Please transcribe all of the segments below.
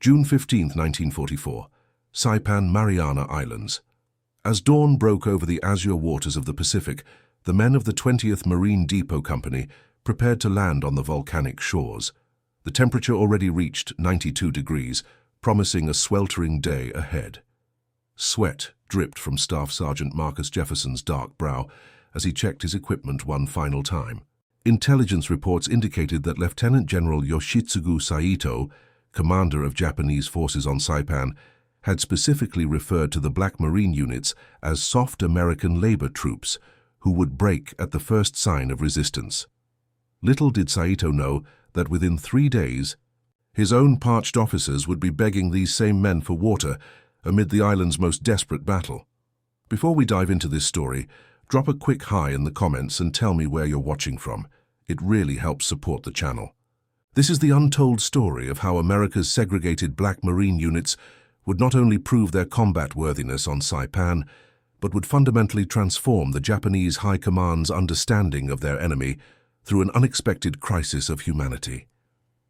June 15, 1944, Saipan, Mariana Islands. As dawn broke over the azure waters of the Pacific, the men of the 20th Marine Depot Company prepared to land on the volcanic shores. The temperature already reached 92 degrees, promising a sweltering day ahead. Sweat dripped from Staff Sergeant Marcus Jefferson's dark brow as he checked his equipment one final time. Intelligence reports indicated that Lieutenant General Yoshitsugu Saito, commander of Japanese forces on Saipan, had specifically referred to the Black Marine units as soft American labor troops who would break at the first sign of resistance. Little did Saito know that within 3 days, his own parched officers would be begging these same men for water amid the island's most desperate battle. Before we dive into this story, drop a quick hi in the comments and tell me where you're watching from. It really helps support the channel. This is the untold story of how America's segregated Black Marine units would not only prove their combat worthiness on Saipan, but would fundamentally transform the Japanese High Command's understanding of their enemy through an unexpected crisis of humanity.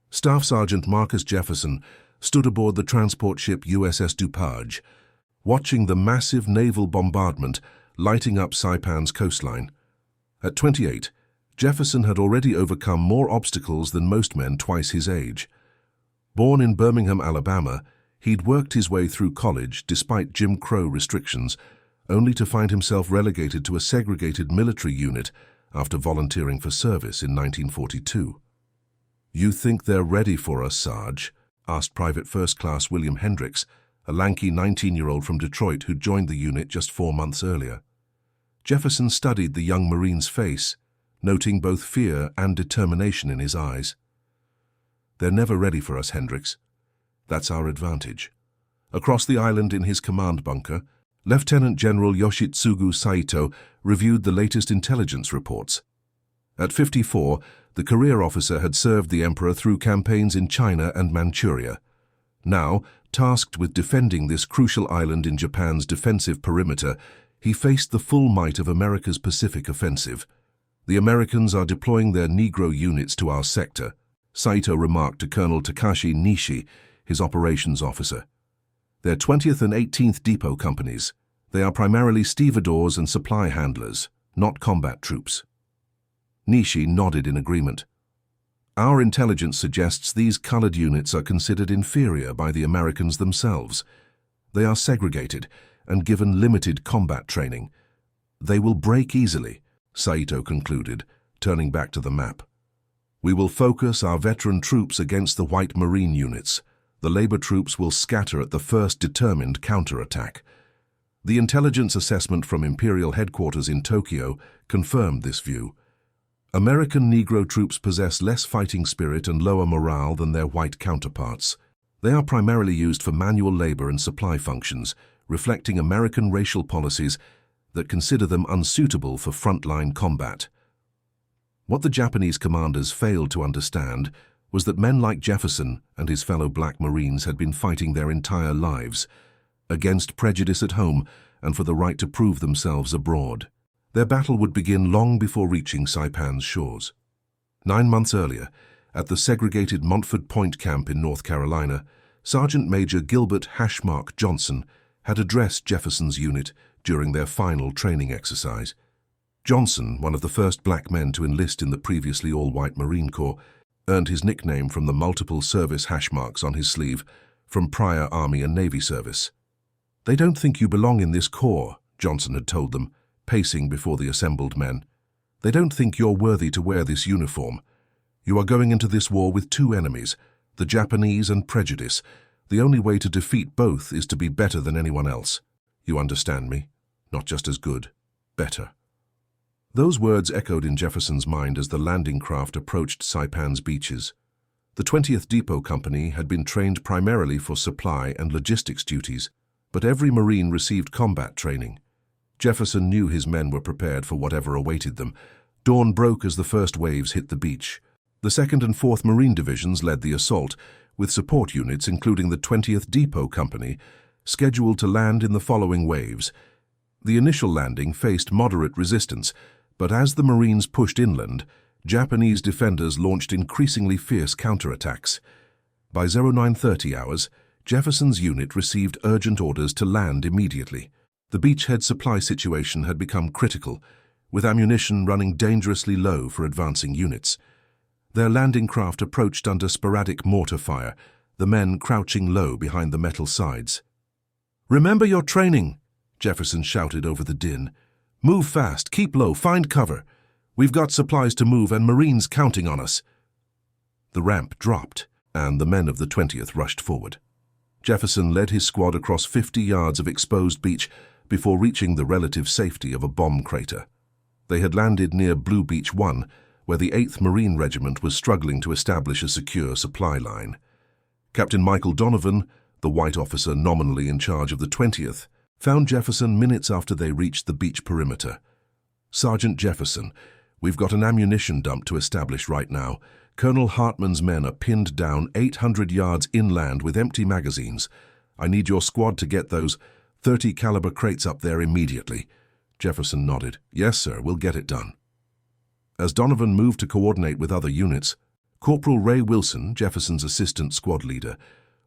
Staff Sergeant Marcus Jefferson stood aboard the transport ship USS DuPage, watching the massive naval bombardment lighting up Saipan's coastline. At 28, Jefferson had already overcome more obstacles than most men twice his age. Born in Birmingham, Alabama, he'd worked his way through college despite Jim Crow restrictions, only to find himself relegated to a segregated military unit after volunteering for service in 1942. "You think they're ready for us, Sarge?" asked Private First Class William Hendricks, a lanky 19-year-old from Detroit who'd joined the unit just 4 months earlier. Jefferson studied the young Marine's face, noting both fear and determination in his eyes. "They're never ready for us, Hendricks. That's our advantage." Across the island in his command bunker, Lieutenant General Yoshitsugu Saito reviewed the latest intelligence reports. At 54, the career officer had served the Emperor through campaigns in China and Manchuria. Now, tasked with defending this crucial island in Japan's defensive perimeter, he faced the full might of America's Pacific offensive. "The Americans are deploying their Negro units to our sector," Saito remarked to Colonel Takashi Nishi, his operations officer. "They're 20th and 18th Depot companies. They are primarily stevedores and supply handlers, not combat troops." Nishi nodded in agreement. "Our intelligence suggests these colored units are considered inferior by the Americans themselves. They are segregated and given limited combat training. They will break easily," Saito concluded, turning back to the map. "We will focus our veteran troops against the White Marine units. The labor troops will scatter at the first determined counterattack." The intelligence assessment from Imperial headquarters in Tokyo confirmed this view. American Negro troops possess less fighting spirit and lower morale than their white counterparts. They are primarily used for manual labor and supply functions, reflecting American racial policies that consider them unsuitable for frontline combat. What the Japanese commanders failed to understand was that men like Jefferson and his fellow Black Marines had been fighting their entire lives, against prejudice at home and for the right to prove themselves abroad. Their battle would begin long before reaching Saipan's shores. 9 months earlier, at the segregated Montford Point camp in North Carolina, Sergeant Major Gilbert Hashmark Johnson had addressed Jefferson's unit during their final training exercise. Johnson, one of the first black men to enlist in the previously all-white Marine Corps, earned his nickname from the multiple service hash marks on his sleeve from prior Army and Navy service. "They don't think you belong in this corps," Johnson had told them, pacing before the assembled men. "They don't think you're worthy to wear this uniform. You are going into this war with 2 enemies, the Japanese and prejudice. The only way to defeat both is to be better than anyone else. You understand me? Not just as good, better." Those words echoed in Jefferson's mind as the landing craft approached Saipan's beaches. The 20th Depot Company had been trained primarily for supply and logistics duties, but every Marine received combat training. Jefferson knew his men were prepared for whatever awaited them. Dawn broke as the first waves hit the beach. The 2nd and 4th Marine Divisions led the assault, with support units including the 20th Depot Company scheduled to land in the following waves. The initial landing faced moderate resistance, but as the Marines pushed inland, Japanese defenders launched increasingly fierce counterattacks. By 0930 hours, Jefferson's unit received urgent orders to land immediately. The beachhead supply situation had become critical, with ammunition running dangerously low for advancing units. Their landing craft approached under sporadic mortar fire, the men crouching low behind the metal sides. "Remember your training," Jefferson shouted over the din. "Move fast, keep low, find cover. We've got supplies to move and Marines counting on us." The ramp dropped, and the men of the 20th rushed forward. Jefferson led his squad across 50 yards of exposed beach before reaching the relative safety of a bomb crater. They had landed near Blue Beach 1, where the 8th Marine Regiment was struggling to establish a secure supply line. Captain Michael Donovan, the white officer nominally in charge of the 20th, found Jefferson minutes after they reached the beach perimeter. "Sergeant Jefferson, we've got an ammunition dump to establish right now. Colonel Hartman's men are pinned down 800 yards inland with empty magazines. I need your squad to get those 30 caliber crates up there immediately." Jefferson nodded. "Yes, sir, we'll get it done." As Donovan moved to coordinate with other units, Corporal Ray Wilson, Jefferson's assistant squad leader,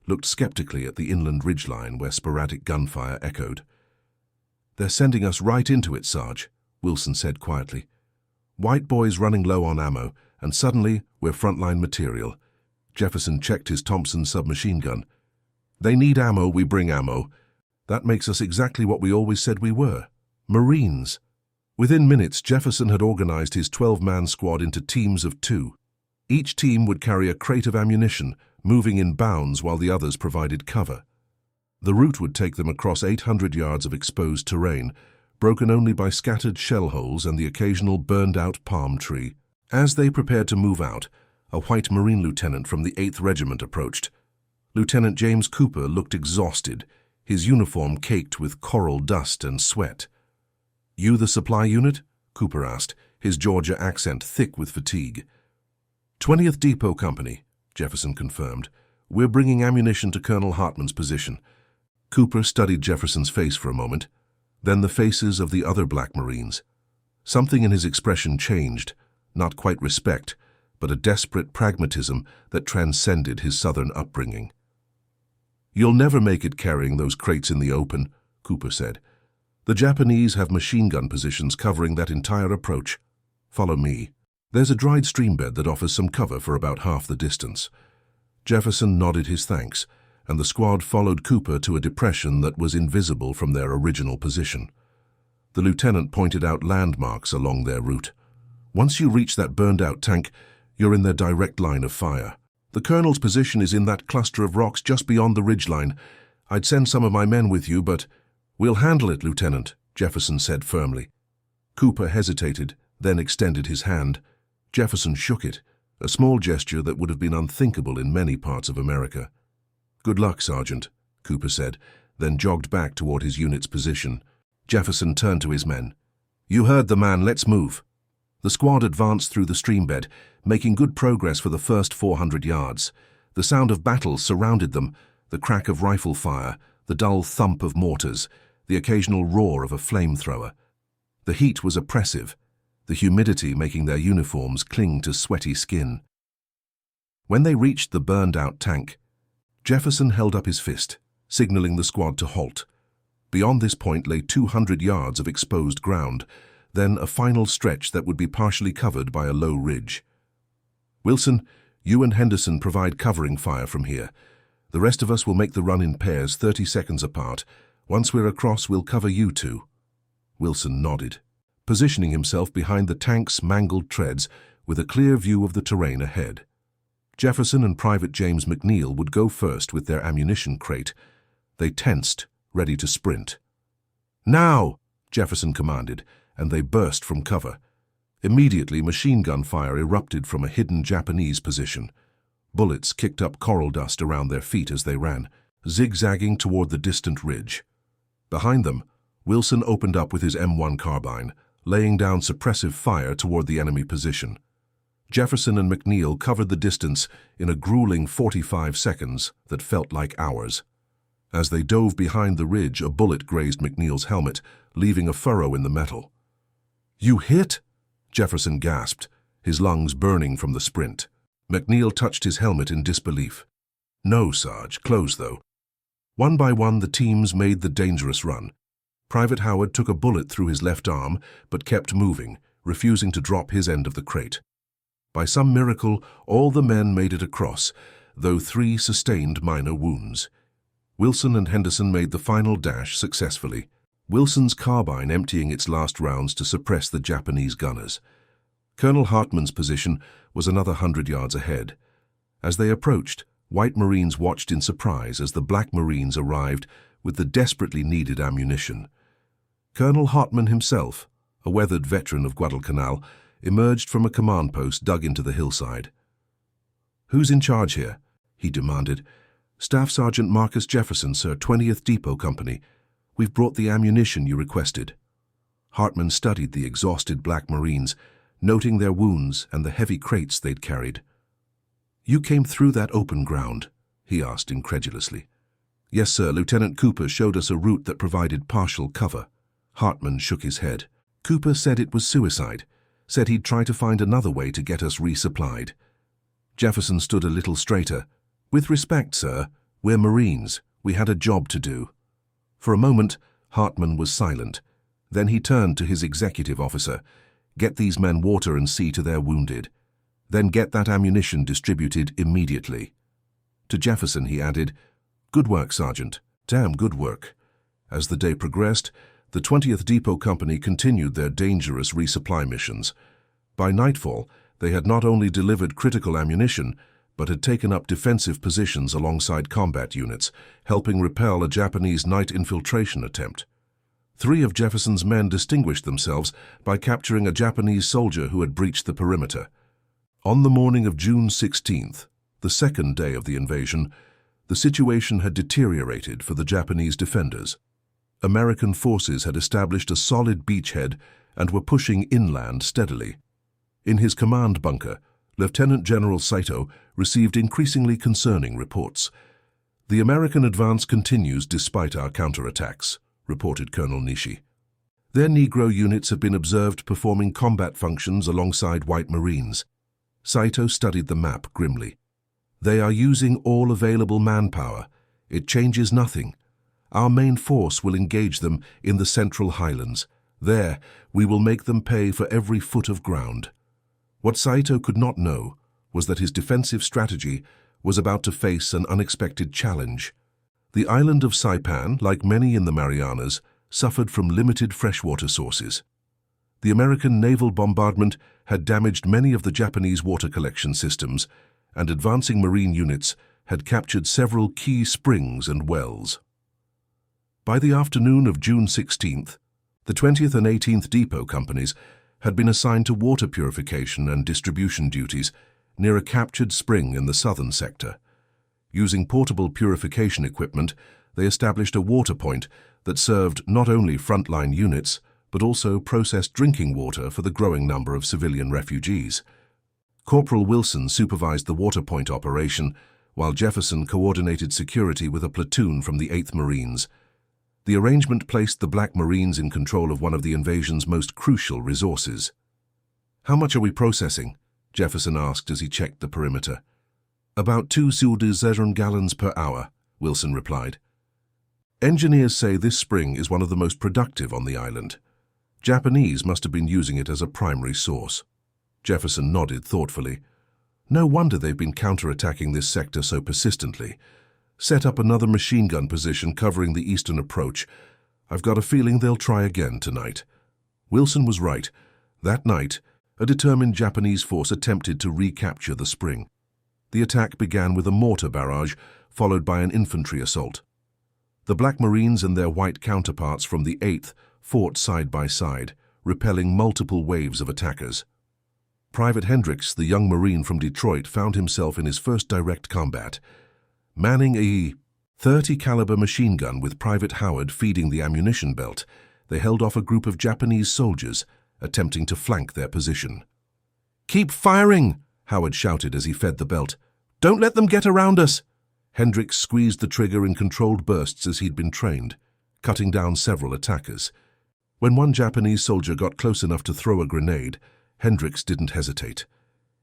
looked skeptically at the inland ridgeline where sporadic gunfire echoed. "They're sending us right into it, Sarge," Wilson said quietly. "White boys running low on ammo, and suddenly we're frontline material." Jefferson checked his Thompson submachine gun. "They need ammo, we bring ammo. That makes us exactly what we always said we were, Marines." Within minutes, Jefferson had organized his 12-man squad into teams of 2. Each team would carry a crate of ammunition, moving in bounds while the others provided cover. The route would take them across 800 yards of exposed terrain, broken only by scattered shell holes and the occasional burned-out palm tree. As they prepared to move out, a white Marine lieutenant from the 8th Regiment approached. Lieutenant James Cooper looked exhausted, his uniform caked with coral dust and sweat. "You the supply unit?" Cooper asked, his Georgia accent thick with fatigue. "20th Depot Company," Jefferson confirmed. "We're bringing ammunition to Colonel Hartman's position." Cooper studied Jefferson's face for a moment, then the faces of the other Black Marines. Something in his expression changed, not quite respect, but a desperate pragmatism that transcended his Southern upbringing. "You'll never make it carrying those crates in the open," Cooper said. "The Japanese have machine gun positions covering that entire approach. Follow me. There's a dried streambed that offers some cover for about half the distance." Jefferson nodded his thanks, and the squad followed Cooper to a depression that was invisible from their original position. The lieutenant pointed out landmarks along their route. "Once you reach that burned-out tank, you're in their direct line of fire. The colonel's position is in that cluster of rocks just beyond the ridgeline. I'd send some of my men with you, but—" "We'll handle it, Lieutenant," Jefferson said firmly. Cooper hesitated, then extended his hand. Jefferson shook it, a small gesture that would have been unthinkable in many parts of America. "Good luck, Sergeant," Cooper said, then jogged back toward his unit's position. Jefferson turned to his men. "You heard the man, let's move." The squad advanced through the streambed, making good progress for the first 400 yards. The sound of battle surrounded them, the crack of rifle fire, the dull thump of mortars, the occasional roar of a flamethrower. The heat was oppressive, the humidity making their uniforms cling to sweaty skin. When they reached the burned-out tank, Jefferson held up his fist, signaling the squad to halt. Beyond this point lay 200 yards of exposed ground, then a final stretch that would be partially covered by a low ridge. "Wilson, you and Henderson provide covering fire from here. The rest of us will make the run in pairs 30 seconds apart. Once we're across, we'll cover you two." Wilson nodded, positioning himself behind the tank's mangled treads with a clear view of the terrain ahead. Jefferson and Private James McNeil would go first with their ammunition crate. They tensed, ready to sprint. "Now!" Jefferson commanded, and they burst from cover. Immediately, machine gun fire erupted from a hidden Japanese position. Bullets kicked up coral dust around their feet as they ran, zigzagging toward the distant ridge. Behind them, Wilson opened up with his M1 carbine, laying down suppressive fire toward the enemy position. Jefferson and McNeil covered the distance in a grueling 45 seconds that felt like hours. As they dove behind the ridge, a bullet grazed McNeil's helmet, leaving a furrow in the metal. "You hit?" Jefferson gasped, his lungs burning from the sprint. McNeil touched his helmet in disbelief. "No, Sarge. Close, though. One by one, the teams made the dangerous run. Private Howard took a bullet through his left arm, but kept moving, refusing to drop his end of the crate. By some miracle, all the men made it across, though 3 sustained minor wounds. Wilson and Henderson made the final dash successfully, Wilson's carbine emptying its last rounds to suppress the Japanese gunners. Colonel Hartman's position was another 100 yards ahead. As they approached, white Marines watched in surprise as the black Marines arrived with the desperately needed ammunition. Colonel Hartman himself, a weathered veteran of Guadalcanal, emerged from a command post dug into the hillside. "Who's in charge here?" he demanded. "Staff Sergeant Marcus Jefferson, sir, 20th Depot Company. We've brought the ammunition you requested." Hartman studied the exhausted black Marines, noting their wounds and the heavy crates they'd carried. "You came through that open ground?" he asked incredulously. "Yes, sir. Lieutenant Cooper showed us a route that provided partial cover." Hartman shook his head. "Cooper said it was suicide. Said he'd try to find another way to get us resupplied." Jefferson stood a little straighter. "With respect, sir, we're Marines. We had a job to do." For a moment, Hartman was silent. Then he turned to his executive officer. "Get these men water and see to their wounded. Then get that ammunition distributed immediately." To Jefferson he added, "Good work, Sergeant. Damn good work." As the day progressed, the 20th Depot Company continued their dangerous resupply missions. By nightfall, they had not only delivered critical ammunition, but had taken up defensive positions alongside combat units, helping repel a Japanese night infiltration attempt. 3 of Jefferson's men distinguished themselves by capturing a Japanese soldier who had breached the perimeter. On the morning of June 16th, the second day of the invasion, the situation had deteriorated for the Japanese defenders. American forces had established a solid beachhead and were pushing inland steadily. In his command bunker, Lieutenant General Saito received increasingly concerning reports. "The American advance continues despite our counterattacks," reported Colonel Nishi. "Their Negro units have been observed performing combat functions alongside white Marines." Saito studied the map grimly. "They are using all available manpower. It changes nothing. Our main force will engage them in the Central Highlands. There, we will make them pay for every foot of ground." What Saito could not know was that his defensive strategy was about to face an unexpected challenge. The island of Saipan, like many in the Marianas, suffered from limited freshwater sources. The American naval bombardment had damaged many of the Japanese water collection systems, and advancing Marine units had captured several key springs and wells. By the afternoon of June 16th, the 20th and 18th Depot Companies had been assigned to water purification and distribution duties near a captured spring in the southern sector. Using portable purification equipment, they established a water point that served not only frontline units, but also processed drinking water for the growing number of civilian refugees. Corporal Wilson supervised the water point operation, while Jefferson coordinated security with a platoon from the 8th Marines. The arrangement placed the Black Marines in control of one of the invasion's most crucial resources. "How much are we processing?" Jefferson asked as he checked the perimeter. "About 2,000 gallons per hour," Wilson replied. "Engineers say this spring is one of the most productive on the island. Japanese must have been using it as a primary source." Jefferson nodded thoughtfully. "No wonder they've been counterattacking this sector so persistently. Set up another machine gun position covering the eastern approach. I've got a feeling they'll try again tonight." Wilson was right. That night, a determined Japanese force attempted to recapture the spring. The attack began with a mortar barrage, followed by an infantry assault. The Black Marines and their white counterparts from the 8th fought side by side, repelling multiple waves of attackers. Private Hendricks, the young Marine from Detroit, found himself in his first direct combat. Manning a .30 caliber machine gun with Private Howard feeding the ammunition belt, they held off a group of Japanese soldiers attempting to flank their position. "Keep firing!" Howard shouted as he fed the belt. "Don't let them get around us!" Hendricks squeezed the trigger in controlled bursts as he'd been trained, cutting down several attackers. When one Japanese soldier got close enough to throw a grenade, Hendricks didn't hesitate.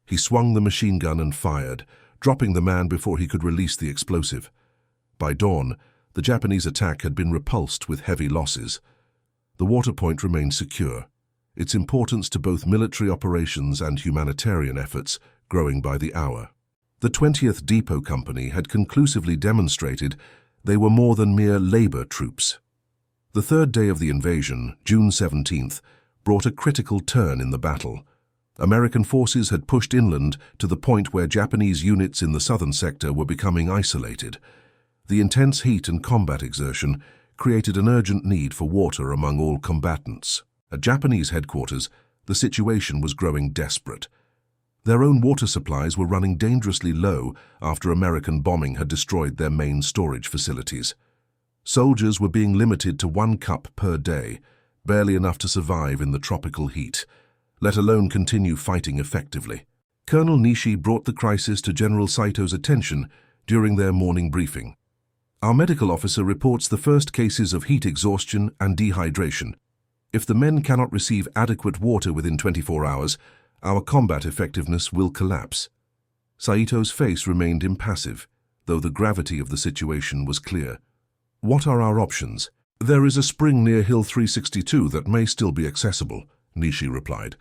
He swung the machine gun and fired, dropping the man before he could release the explosive. By dawn, The Japanese attack had been repulsed with heavy losses. The water point remained secure, its importance to both military operations and humanitarian efforts growing by the hour. The 20th Depot Company had conclusively demonstrated they were more than mere labor troops. The third day of the invasion, June 17th, brought a critical turn in the battle. American forces had pushed inland to the point where Japanese units in the southern sector were becoming isolated. The intense heat and combat exertion created an urgent need for water among all combatants. At Japanese headquarters, the situation was growing desperate. Their own water supplies were running dangerously low after American bombing had destroyed their main storage facilities. Soldiers were being limited to 1 cup per day, barely enough to survive in the tropical heat, let alone continue fighting effectively. Colonel Nishi brought the crisis to General Saito's attention during their morning briefing. Our medical officer reports the first cases of heat exhaustion and dehydration. If the men cannot receive adequate water within 24 hours, our combat effectiveness will collapse. Saito's face remained impassive, though the gravity of the situation was clear. What are our options? There is a spring near Hill 362 that may still be accessible, Nishi replied.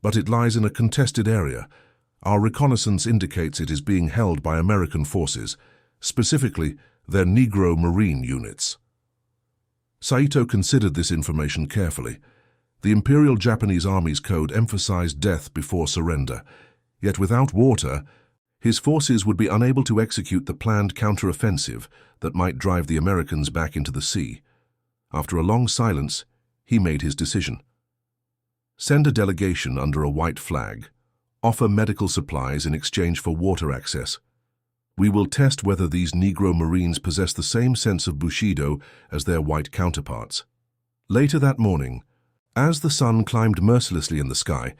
But it lies in a contested area. Our reconnaissance indicates it is being held by American forces, specifically their Negro Marine units. Saito considered this information carefully. The Imperial Japanese Army's code emphasized death before surrender, yet without water, his forces would be unable to execute the planned counteroffensive that might drive the Americans back into the sea. After a long silence, he made his decision. Send a delegation under a white flag. Offer medical supplies in exchange for water access. We will test whether these Negro Marines possess the same sense of Bushido as their white counterparts. Later that morning, as the sun climbed mercilessly in the sky,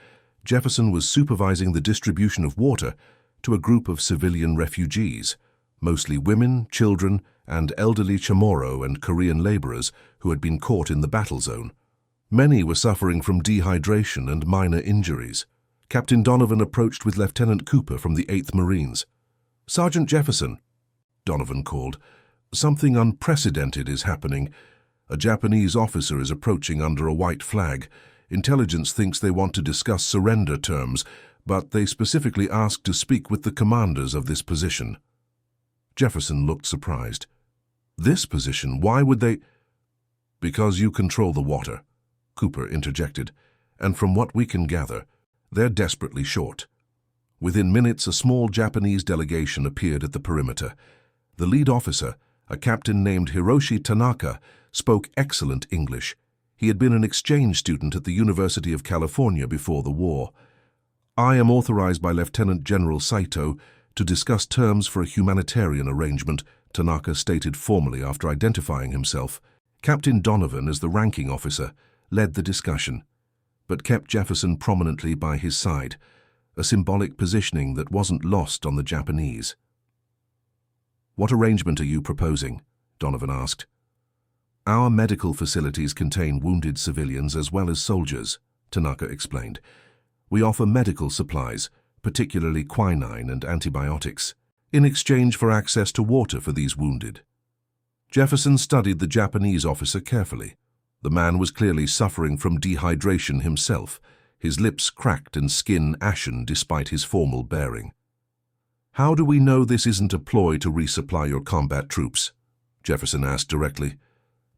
Jefferson was supervising the distribution of water to a group of civilian refugees, mostly women, children, and elderly Chamorro and Korean laborers who had been caught in the battle zone. Many were suffering from dehydration and minor injuries. Captain Donovan approached with Lieutenant Cooper from the 8th Marines. "Sergeant Jefferson," Donovan called, "something unprecedented is happening. A Japanese officer is approaching under a white flag. Intelligence thinks they want to discuss surrender terms, but they specifically asked to speak with the commanders of this position." Jefferson looked surprised. "This position? Why would they—" "Because you control the water," Cooper interjected, "and from what we can gather, they're desperately short." Within minutes, a small Japanese delegation appeared at the perimeter. The lead officer, a captain named Hiroshi Tanaka, spoke excellent English. He had been an exchange student at the University of California before the war. "I am authorized by Lieutenant General Saito to discuss terms for a humanitarian arrangement," Tanaka stated formally after identifying himself. Captain Donovan, as the ranking officer, led the discussion, but kept Jefferson prominently by his side, a symbolic positioning that wasn't lost on the Japanese. "What arrangement are you proposing?" Donovan asked. "Our medical facilities contain wounded civilians as well as soldiers," Tanaka explained. "We offer medical supplies, particularly quinine and antibiotics, in exchange for access to water for these wounded." Jefferson studied the Japanese officer carefully. The man was clearly suffering from dehydration himself, his lips cracked and skin ashen despite his formal bearing. "How do we know this isn't a ploy to resupply your combat troops?" Jefferson asked directly.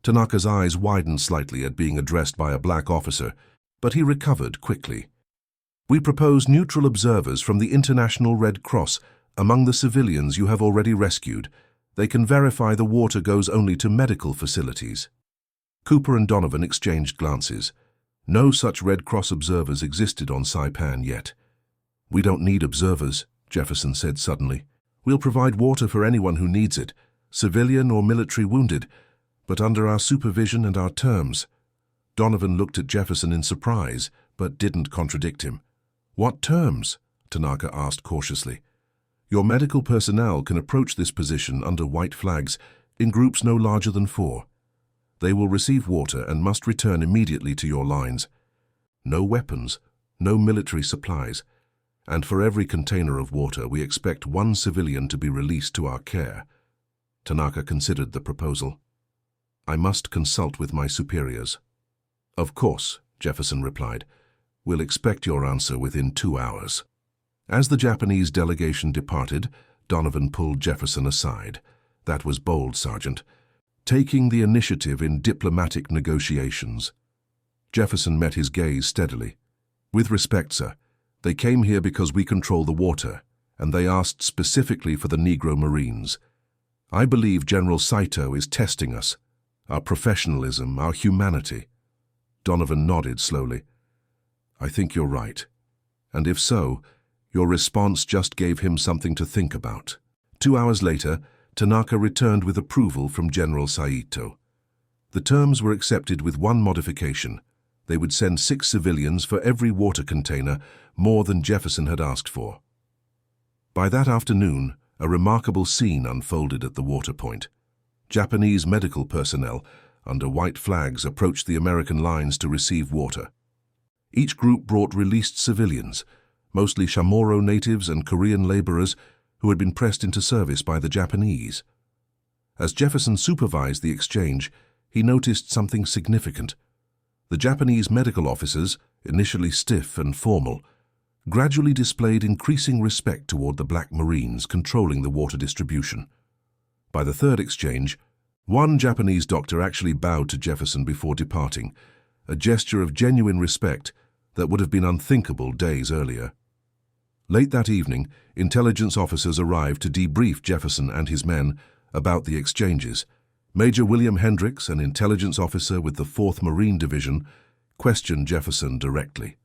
Tanaka's eyes widened slightly at being addressed by a black officer, but he recovered quickly. "We propose neutral observers from the International Red Cross among the civilians you have already rescued. They can verify the water goes only to medical facilities." Cooper and Donovan exchanged glances. No such Red Cross observers existed on Saipan yet. "We don't need observers," Jefferson said suddenly. "We'll provide water for anyone who needs it, civilian or military wounded, but under our supervision and our terms." Donovan looked at Jefferson in surprise, but didn't contradict him. "What terms?" Tanaka asked cautiously. "Your medical personnel can approach this position under white flags in groups no larger than 4. They will receive water and must return immediately to your lines. No weapons, no military supplies, and for every container of water we expect 1 civilian to be released to our care." Tanaka considered the proposal. I must consult with my superiors. Of course, Jefferson replied. We'll expect your answer within 2 hours. As the Japanese delegation departed, Donovan pulled Jefferson aside. That was bold, Sergeant. Taking the initiative in diplomatic negotiations. Jefferson met his gaze steadily. With respect, sir, they came here because we control the water, and they asked specifically for the Negro Marines. I believe General Saito is testing us, our professionalism, our humanity. Donovan nodded slowly. I think you're right. And if so, your response just gave him something to think about. 2 hours later, Tanaka returned with approval from General Saito. The terms were accepted with one modification. They would send 6 civilians for every water container, more than Jefferson had asked for. By that afternoon, a remarkable scene unfolded at the water point. Japanese medical personnel, under white flags, approached the American lines to receive water. Each group brought released civilians, mostly Chamorro natives and Korean laborers who had been pressed into service by the Japanese. As Jefferson supervised the exchange, he noticed something significant. The Japanese medical officers, initially stiff and formal, gradually displayed increasing respect toward the black Marines controlling the water distribution. By the third exchange, one Japanese doctor actually bowed to Jefferson before departing, a gesture of genuine respect that would have been unthinkable days earlier. Late that evening, intelligence officers arrived to debrief Jefferson and his men about the exchanges. Major William Hendricks, an intelligence officer with the 4th Marine Division, questioned Jefferson directly.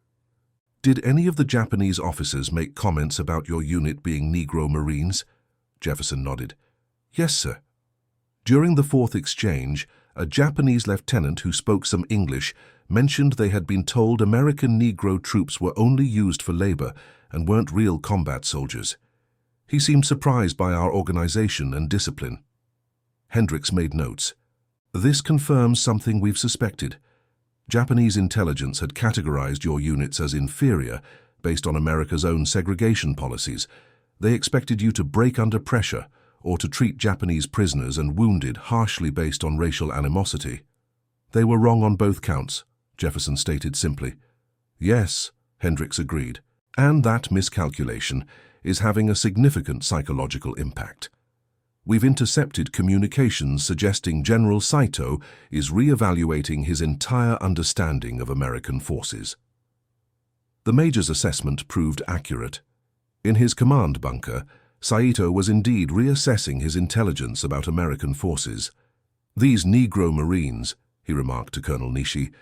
Did any of the Japanese officers make comments about your unit being Negro Marines? Jefferson nodded. Yes, sir. During the 4th exchange, a Japanese lieutenant who spoke some English mentioned they had been told American Negro troops were only used for labor and weren't real combat soldiers. He seemed surprised by our organization and discipline. Hendricks made notes. This confirms something we've suspected. Japanese intelligence had categorized your units as inferior based on America's own segregation policies. They expected you to break under pressure or to treat Japanese prisoners and wounded harshly based on racial animosity. They were wrong on both counts, Jefferson stated simply. Yes, Hendricks agreed, and that miscalculation is having a significant psychological impact. We've intercepted communications suggesting General Saito is re-evaluating his entire understanding of American forces. The Major's assessment proved accurate. In his command bunker, Saito was indeed reassessing his intelligence about American forces. These Negro Marines, he remarked to Colonel Nishi,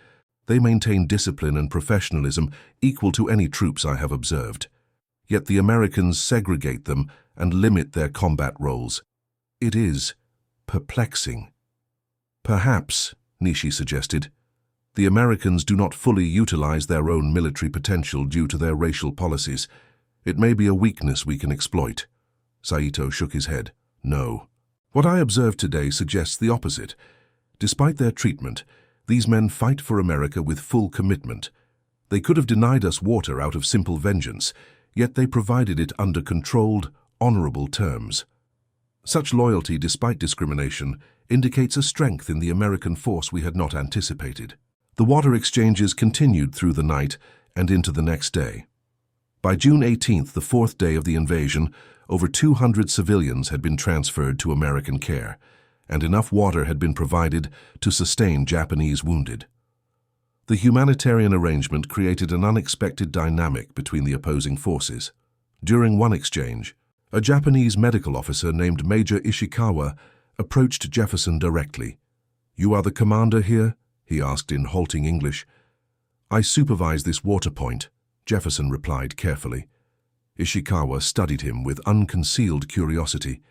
they maintain discipline and professionalism equal to any troops I have observed. Yet the Americans segregate them and limit their combat roles. It is perplexing. Perhaps, Nishi suggested, the Americans do not fully utilize their own military potential due to their racial policies. It may be a weakness we can exploit. Saito shook his head. No. What I observed today suggests the opposite. Despite their treatment, these men fight for America with full commitment. They could have denied us water out of simple vengeance, yet they provided it under controlled, honorable terms. Such loyalty, despite discrimination, indicates a strength in the American force we had not anticipated. The water exchanges continued through the night and into the next day. By June 18th, the 4th day of the invasion, over 200 civilians had been transferred to American care, and enough water had been provided to sustain Japanese wounded. The humanitarian arrangement created an unexpected dynamic between the opposing forces. During one exchange, a Japanese medical officer named Major Ishikawa approached Jefferson directly. "You are the commander here?" he asked in halting English. "I supervise this water point," Jefferson replied carefully. Ishikawa studied him with unconcealed curiosity.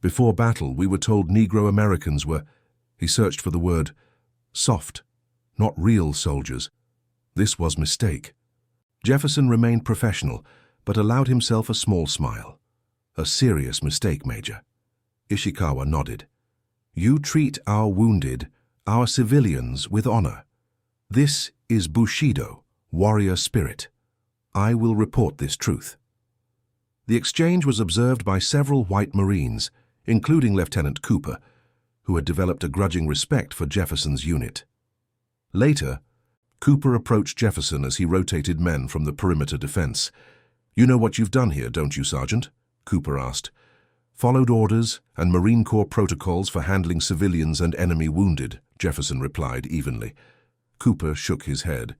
"Before battle, we were told Negro Americans were—" He searched for the word, "soft, not real soldiers." This was mistake. Jefferson remained professional, but allowed himself a small smile. "A serious mistake, Major." Ishikawa nodded. "You treat our wounded, our civilians, with honor. This is Bushido, warrior spirit. I will report this truth." The exchange was observed by several white Marines, including Lieutenant Cooper, who had developed a grudging respect for Jefferson's unit. Later, Cooper approached Jefferson as he rotated men from the perimeter defense. "You know what you've done here, don't you, Sergeant?" Cooper asked. "Followed orders and Marine Corps protocols for handling civilians and enemy wounded," Jefferson replied evenly. Cooper shook his head.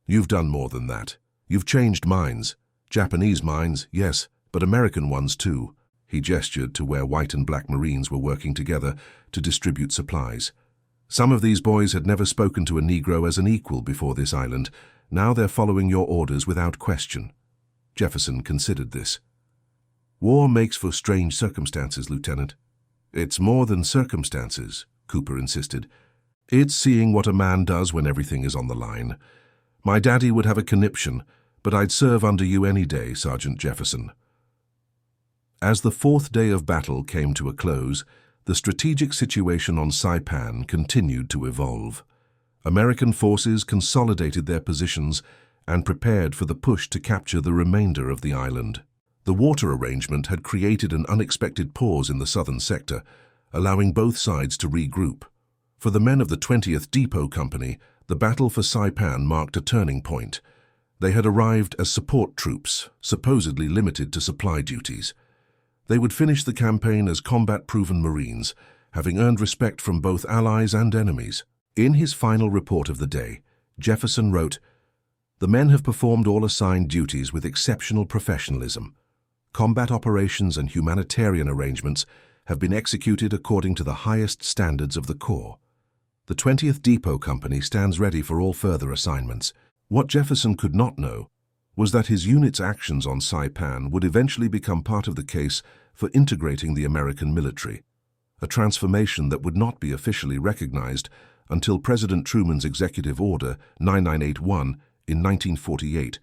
"You've done more than that. You've changed minds. Japanese minds, yes, but American ones too." He gestured to where white and black Marines were working together to distribute supplies. "Some of these boys had never spoken to a Negro as an equal before this island. Now they're following your orders without question." Jefferson considered this. "War makes for strange circumstances, Lieutenant." "It's more than circumstances," Cooper insisted. "It's seeing what a man does when everything is on the line. My daddy would have a conniption, but I'd serve under you any day, Sergeant Jefferson." As the fourth day of battle came to a close, the strategic situation on Saipan continued to evolve. American forces consolidated their positions and prepared for the push to capture the remainder of the island. The water arrangement had created an unexpected pause in the southern sector, allowing both sides to regroup. For the men of the 20th Depot Company, the battle for Saipan marked a turning point. They had arrived as support troops, supposedly limited to supply duties. They would finish the campaign as combat-proven Marines, having earned respect from both allies and enemies. In his final report of the day, Jefferson wrote, "The men have performed all assigned duties with exceptional professionalism. Combat operations and humanitarian arrangements have been executed according to the highest standards of the Corps. The 20th Depot Company stands ready for all further assignments." What Jefferson could not know was that his unit's actions on Saipan would eventually become part of the case for integrating the American military, a transformation that would not be officially recognized until President Truman's Executive Order 9981 in 1948,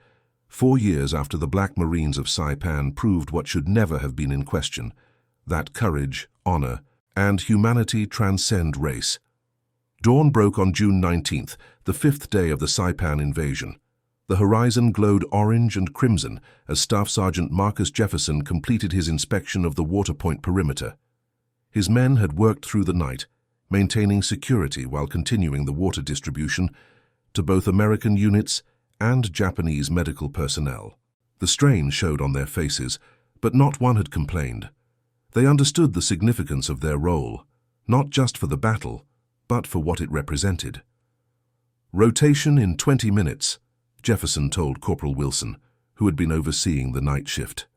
4 years after the Black Marines of Saipan proved what should never have been in question, that courage, honor, and humanity transcend race. Dawn broke on June 19th, the 5th day of the Saipan invasion. The horizon glowed orange and crimson as Staff Sergeant Marcus Jefferson completed his inspection of the Waterpoint perimeter. His men had worked through the night, maintaining security while continuing the water distribution to both American units and Japanese medical personnel. The strain showed on their faces, but not one had complained. They understood the significance of their role, not just for the battle, but for what it represented. "Rotation in 20 minutes, Jefferson told Corporal Wilson, who had been overseeing the night shift.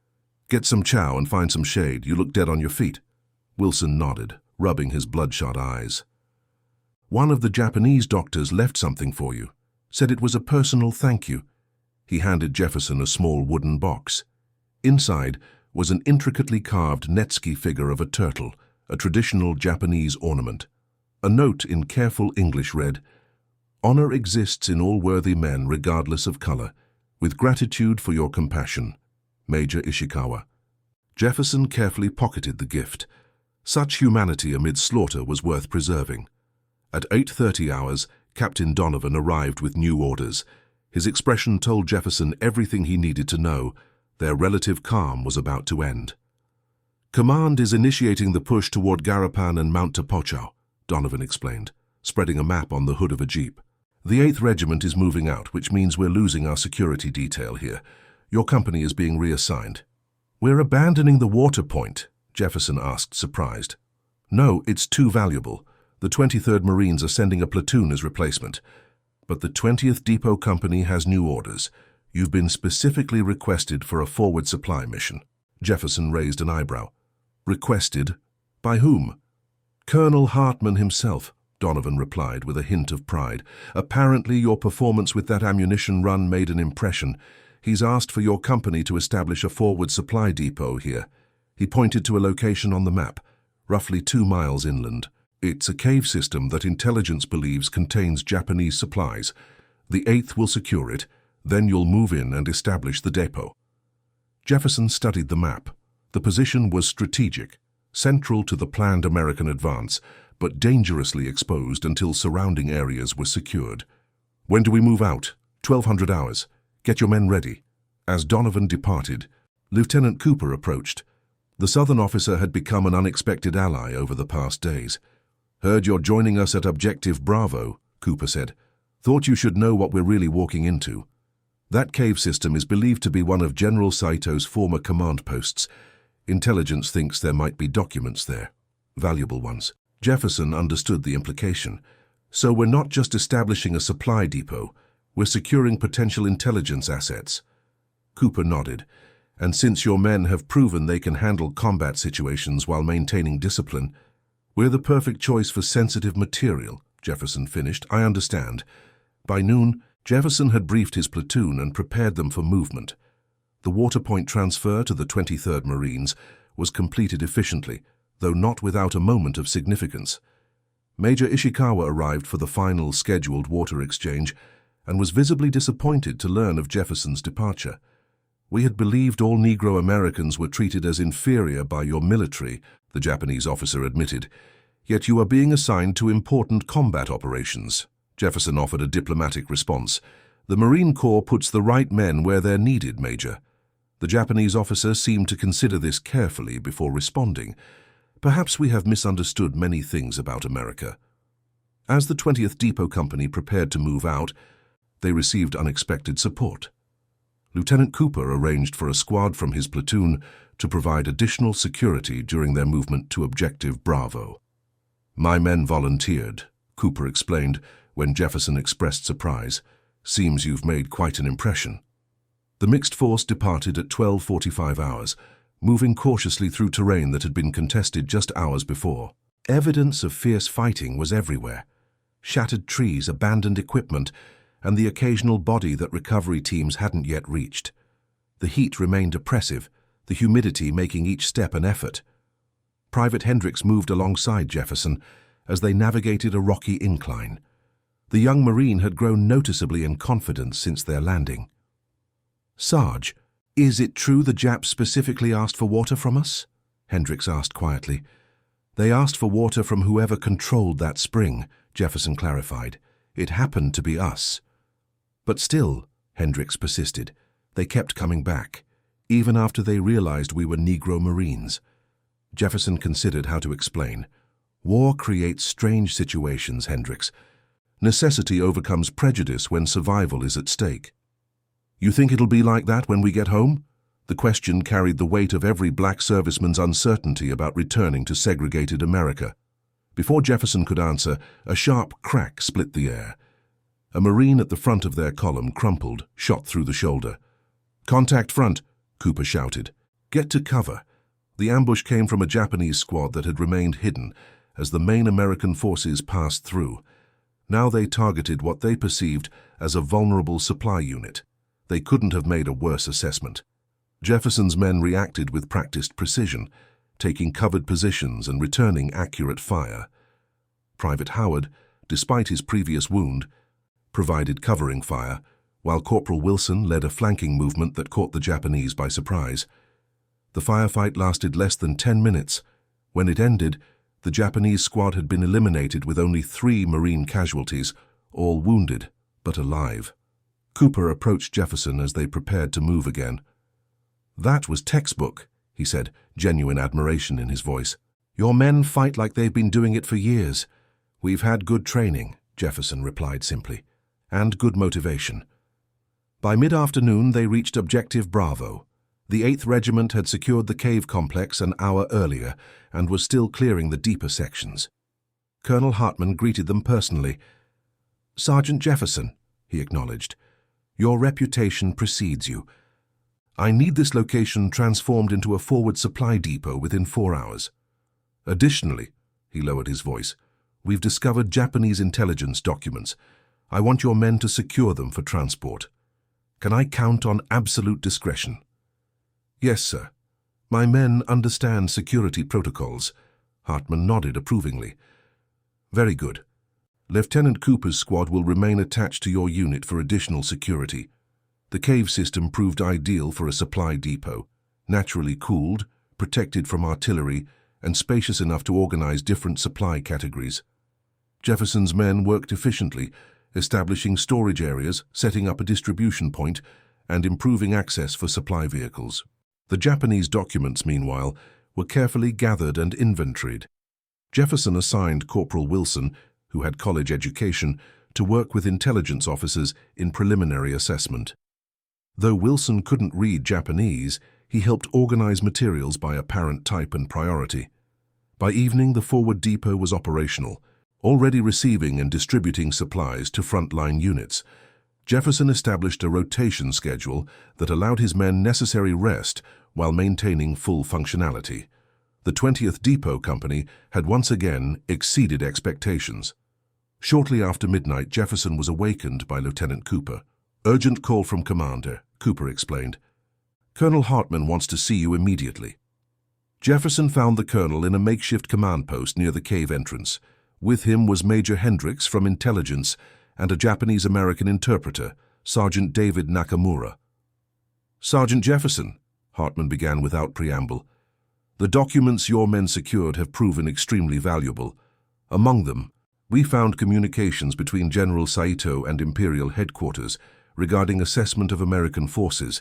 "Get some chow and find some shade. You look dead on your feet." Wilson nodded, rubbing his bloodshot eyes. "One of the Japanese doctors left something for you. Said it was a personal thank you." He handed Jefferson a small wooden box. Inside was an intricately carved Netsuke figure of a turtle, a traditional Japanese ornament. A note in careful English read, "Honor exists in all worthy men regardless of color. With gratitude for your compassion. Major Ishikawa." Jefferson carefully pocketed the gift. Such humanity amid slaughter was worth preserving. At 8:30 hours, Captain Donovan arrived with new orders. His expression told Jefferson everything he needed to know. Their relative calm was about to end. "Command is initiating the push toward Garapan and Mount Tapochau," Donovan explained, spreading a map on the hood of a jeep. "The 8th Regiment is moving out, which means we're losing our security detail here. Your company is being reassigned." "We're abandoning the Waterpoint?" Jefferson asked, surprised. "No, it's too valuable. The 23rd Marines are sending a platoon as replacement. But the 20th Depot Company has new orders. You've been specifically requested for a forward supply mission." Jefferson raised an eyebrow. "Requested? By whom?" "Colonel Hartman himself," Donovan replied with a hint of pride. "Apparently your performance with that ammunition run made an impression. He's asked for your company to establish a forward supply depot here." He pointed to a location on the map, roughly 2 miles inland. "It's a cave system that intelligence believes contains Japanese supplies. The 8th will secure it, then you'll move in and establish the depot." Jefferson studied the map. The position was strategic, central to the planned American advance, but dangerously exposed until surrounding areas were secured. "When do we move out?" 1200 hours. Get your men ready." As Donovan departed, Lieutenant Cooper approached. The Southern officer had become an unexpected ally over the past days. "Heard you're joining us at Objective Bravo," Cooper said. "Thought you should know what we're really walking into." That cave system is believed to be one of General Saito's former command posts. Intelligence thinks there might be documents there, valuable ones. Jefferson understood the implication. "So we're not just establishing a supply depot, we're securing potential intelligence assets." Cooper nodded. "And since your men have proven they can handle combat situations while maintaining discipline, we're the perfect choice for sensitive material," Jefferson finished. "I understand." By noon, Jefferson had briefed his platoon and prepared them for movement. The waterpoint transfer to the 23rd Marines was completed efficiently, though not without a moment of significance. Major Ishikawa arrived for the final scheduled water exchange and was visibly disappointed to learn of Jefferson's departure. "We had believed all Negro Americans were treated as inferior by your military," the Japanese officer admitted. "Yet you are being assigned to important combat operations." Jefferson offered a diplomatic response. "The Marine Corps puts the right men where they're needed, Major." The Japanese officer seemed to consider this carefully before responding. "Perhaps we have misunderstood many things about America." As the 20th Depot Company prepared to move out, they received unexpected support. Lieutenant Cooper arranged for a squad from his platoon to provide additional security during their movement to Objective Bravo. "My men volunteered," Cooper explained when Jefferson expressed surprise. "Seems you've made quite an impression." The mixed force departed at 12:45 hours, moving cautiously through terrain that had been contested just hours before. Evidence of fierce fighting was everywhere. Shattered trees, abandoned equipment, and the occasional body that recovery teams hadn't yet reached. The heat remained oppressive, the humidity making each step an effort. Private Hendricks moved alongside Jefferson as they navigated a rocky incline. The young Marine had grown noticeably in confidence since their landing. "Sarge, is it true the Japs specifically asked for water from us?" Hendricks asked quietly. "They asked for water from whoever controlled that spring," Jefferson clarified. "It happened to be us." "But still," Hendricks persisted, "they kept coming back, even after they realized we were Negro Marines." Jefferson considered how to explain. "War creates strange situations, Hendricks. Necessity overcomes prejudice when survival is at stake." "You think it'll be like that when we get home?" The question carried the weight of every black serviceman's uncertainty about returning to segregated America. Before Jefferson could answer, a sharp crack split the air. A Marine at the front of their column crumpled, shot through the shoulder. "Contact front," Cooper shouted. "Get to cover." The ambush came from a Japanese squad that had remained hidden as the main American forces passed through. Now they targeted what they perceived as a vulnerable supply unit. They couldn't have made a worse assessment. Jefferson's men reacted with practiced precision, taking covered positions and returning accurate fire. Private Howard, despite his previous wound, provided covering fire, while Corporal Wilson led a flanking movement that caught the Japanese by surprise. The firefight lasted less than 10 minutes. When it ended, the Japanese squad had been eliminated with only 3 Marine casualties, all wounded, but alive. Cooper approached Jefferson as they prepared to move again. "That was textbook," he said, genuine admiration in his voice. "Your men fight like they've been doing it for years." "We've had good training," Jefferson replied simply, "and good motivation." By mid-afternoon, they reached Objective Bravo. The 8th Regiment had secured the cave complex an hour earlier and was still clearing the deeper sections. Colonel Hartman greeted them personally. "Sergeant Jefferson," he acknowledged, "your reputation precedes you. I need this location transformed into a forward supply depot within 4 hours. Additionally," he lowered his voice, "we've discovered Japanese intelligence documents. I want your men to secure them for transport. Can I count on absolute discretion?" "Yes, sir. My men understand security protocols." Hartman nodded approvingly. "Very good. Lieutenant Cooper's squad will remain attached to your unit for additional security. The cave system proved ideal for a supply depot, naturally cooled, protected from artillery, and spacious enough to organize different supply categories. Jefferson's men worked efficiently, establishing storage areas, setting up a distribution point, and improving access for supply vehicles. The Japanese documents, meanwhile, were carefully gathered and inventoried. Jefferson assigned Corporal Wilson, who had college education, to work with intelligence officers in preliminary assessment. Though Wilson couldn't read Japanese, he helped organize materials by apparent type and priority. By evening, the forward depot was operational, already receiving and distributing supplies to frontline units. Jefferson established a rotation schedule that allowed his men necessary rest while maintaining full functionality. The 20th Depot Company had once again exceeded expectations. Shortly after midnight, Jefferson was awakened by Lieutenant Cooper. "Urgent call from Commander," Cooper explained. "Colonel Hartman wants to see you immediately." Jefferson found the colonel in a makeshift command post near the cave entrance. With him was Major Hendricks from Intelligence and a Japanese-American interpreter, Sergeant David Nakamura. "Sergeant Jefferson," Hartman began without preamble, "the documents your men secured have proven extremely valuable. Among them, we found communications between General Saito and Imperial Headquarters regarding assessment of American forces,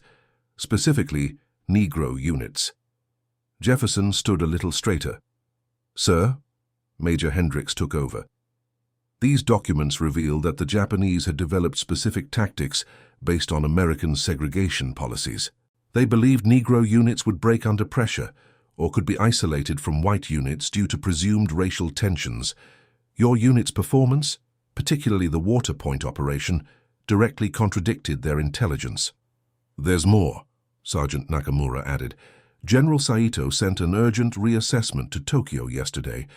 specifically Negro units." Jefferson stood a little straighter. "Sir?" Major Hendricks took over. "These documents reveal that the Japanese had developed specific tactics based on American segregation policies. They believed Negro units would break under pressure or could be isolated from white units due to presumed racial tensions. Your unit's performance, particularly the Water Point operation, directly contradicted their intelligence." "There's more," Sergeant Nakamura added. "General Saito sent an urgent reassessment to Tokyo yesterday.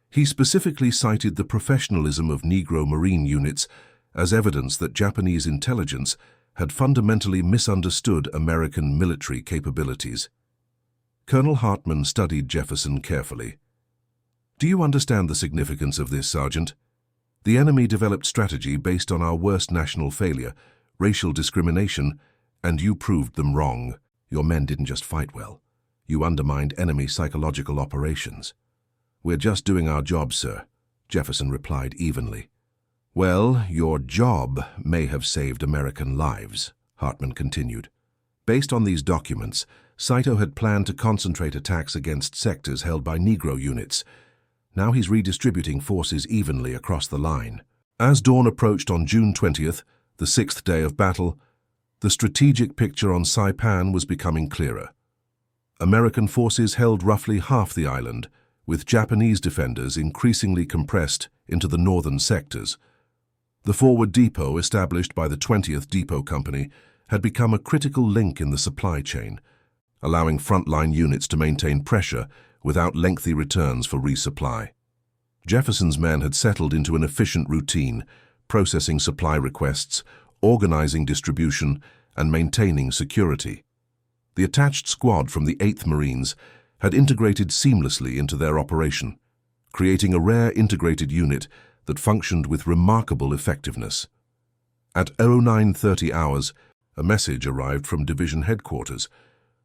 He specifically cited the professionalism of Negro Marine units as evidence that Japanese intelligence had fundamentally misunderstood American military capabilities." Colonel Hartman studied Jefferson carefully. "Do you understand the significance of this, Sergeant? The enemy developed strategy based on our worst national failure, racial discrimination, and you proved them wrong. Your men didn't just fight well. You undermined enemy psychological operations." "We're just doing our job, sir," Jefferson replied evenly. "Well, your job may have saved American lives," Hartman continued. Based on these documents, Saito had planned to concentrate attacks against sectors held by Negro units. Now he's redistributing forces evenly across the line. As dawn approached on June 20th, the sixth day of battle, the strategic picture on Saipan was becoming clearer. American forces held roughly half the island, with Japanese defenders increasingly compressed into the northern sectors. The forward depot established by the 20th Depot Company had become a critical link in the supply chain, allowing frontline units to maintain pressure without lengthy returns for resupply. Jefferson's men had settled into an efficient routine, processing supply requests, organizing distribution, and maintaining security. The attached squad from the 8th Marines had integrated seamlessly into their operation, creating a rare integrated unit that functioned with remarkable effectiveness. At 09:30 hours, a message arrived from division headquarters.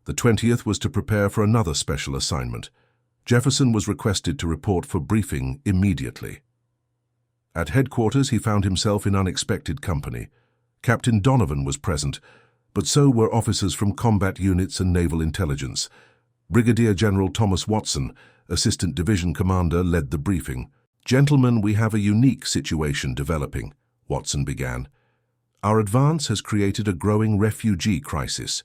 The 20th was to prepare for another special assignment. Jefferson was requested to report for briefing immediately. At headquarters, he found himself in unexpected company. Captain Donovan was present, but so were officers from combat units and naval intelligence. Brigadier General Thomas Watson, Assistant Division Commander, led the briefing. "Gentlemen, we have a unique situation developing," Watson began. "Our advance has created a growing refugee crisis.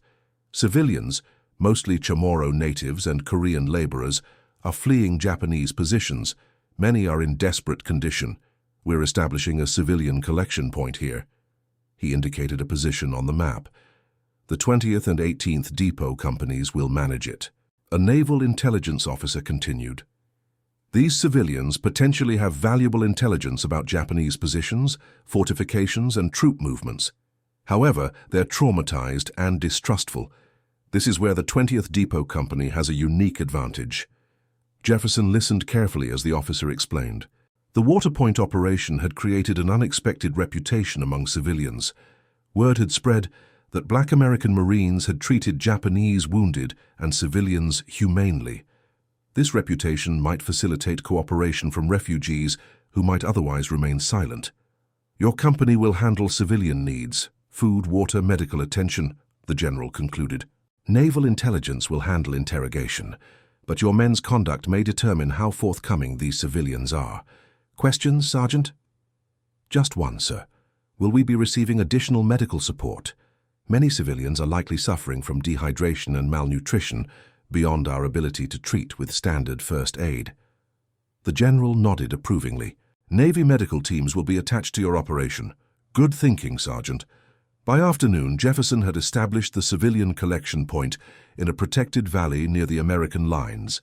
Civilians, mostly Chamorro natives and Korean laborers, are fleeing Japanese positions. Many are in desperate condition. We're establishing a civilian collection point here." He indicated a position on the map. "The 20th and 18th Depot Companies will manage it." A naval intelligence officer continued. "These civilians potentially have valuable intelligence about Japanese positions, fortifications, and troop movements. However, they're traumatized and distrustful. This is where the 20th Depot Company has a unique advantage." Jefferson listened carefully as the officer explained. The Water Point operation had created an unexpected reputation among civilians. Word had spread that Black American Marines had treated Japanese wounded and civilians humanely. This reputation might facilitate cooperation from refugees who might otherwise remain silent. "Your company will handle civilian needs, food, water, medical attention," the general concluded. "Naval intelligence will handle interrogation, but your men's conduct may determine how forthcoming these civilians are. Questions, Sergeant? Just one, sir. Will we be receiving additional medical support? Many civilians are likely suffering from dehydration and malnutrition beyond our ability to treat with standard first aid. The General nodded approvingly. Navy medical teams will be attached to your operation. Good thinking, Sergeant. By afternoon, Jefferson had established the civilian collection point in a protected valley near the American lines.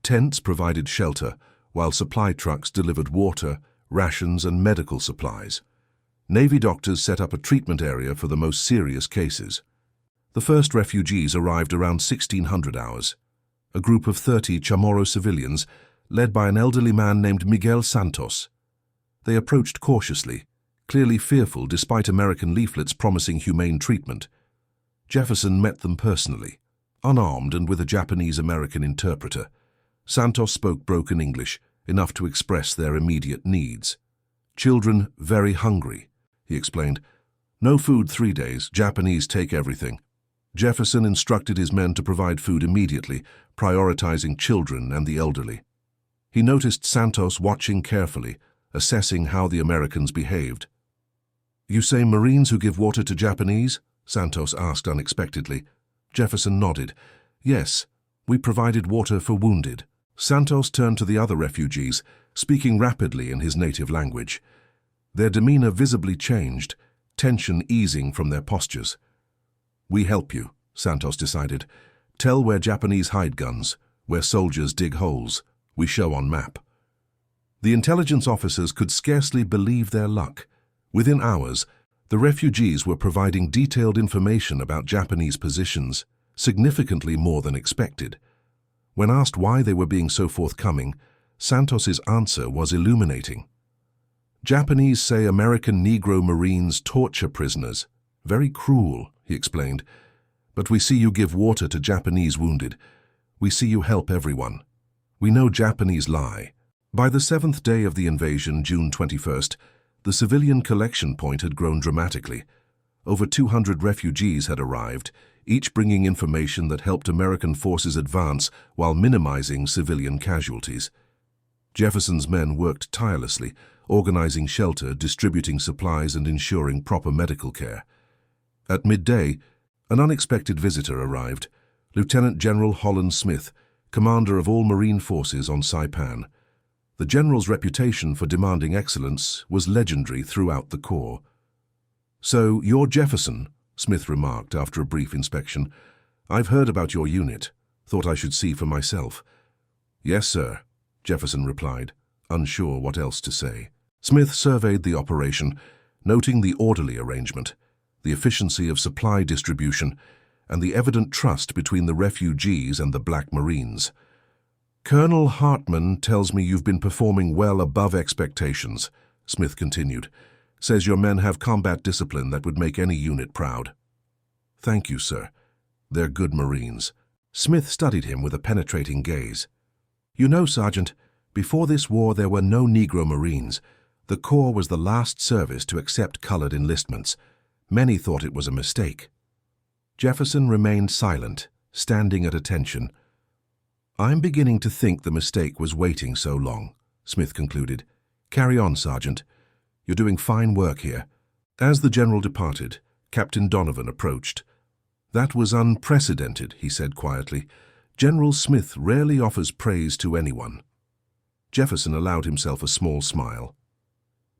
Tents provided shelter, while supply trucks delivered water, rations, and medical supplies. Navy doctors set up a treatment area for the most serious cases. The first refugees arrived around 1600 hours. A group of 30 Chamorro civilians, led by an elderly man named Miguel Santos. They approached cautiously, clearly fearful despite American leaflets promising humane treatment. Jefferson met them personally, unarmed and with a Japanese-American interpreter. Santos spoke broken English, enough to express their immediate needs. Children very hungry, he explained. No food 3 days, Japanese take everything. Jefferson instructed his men to provide food immediately, prioritizing children and the elderly. He noticed Santos watching carefully, assessing how the Americans behaved. You say Marines who give water to Japanese? Santos asked unexpectedly. Jefferson nodded. Yes, we provided water for wounded. Santos turned to the other refugees, speaking rapidly in his native language. Their demeanor visibly changed, tension easing from their postures. We help you, Santos decided. Tell where Japanese hide guns, where soldiers dig holes. We show on map. The intelligence officers could scarcely believe their luck. Within hours, the refugees were providing detailed information about Japanese positions, significantly more than expected. When asked why they were being so forthcoming, Santos's answer was illuminating. Japanese say American Negro Marines torture prisoners. Very cruel, he explained. But we see you give water to Japanese wounded. We see you help everyone. We know Japanese lie. By the 7th day of the invasion, June 21st, the civilian collection point had grown dramatically. Over 200 refugees had arrived, each bringing information that helped American forces advance while minimizing civilian casualties. Jefferson's men worked tirelessly, organizing shelter, distributing supplies, and ensuring proper medical care. At midday, an unexpected visitor arrived, Lieutenant General Holland Smith, commander of all Marine forces on Saipan. The general's reputation for demanding excellence was legendary throughout the Corps. So, you're Jefferson, Smith remarked after a brief inspection. I've heard about your unit. Thought I should see for myself. Yes, sir, Jefferson replied, unsure what else to say. Smith surveyed the operation, noting the orderly arrangement, the efficiency of supply distribution, and the evident trust between the refugees and the Black Marines. Colonel Hartman tells me you've been performing well above expectations, Smith continued. Says your men have combat discipline that would make any unit proud. Thank you, sir. They're good Marines. Smith studied him with a penetrating gaze. You know, Sergeant, before this war there were no Negro Marines. The Corps was the last service to accept colored enlistments. Many thought it was a mistake. Jefferson remained silent, standing at attention. I'm beginning to think the mistake was waiting so long, Smith concluded. Carry on, Sergeant. You're doing fine work here. As the general departed, Captain Donovan approached. That was unprecedented, he said quietly. General Smith rarely offers praise to anyone. Jefferson allowed himself a small smile.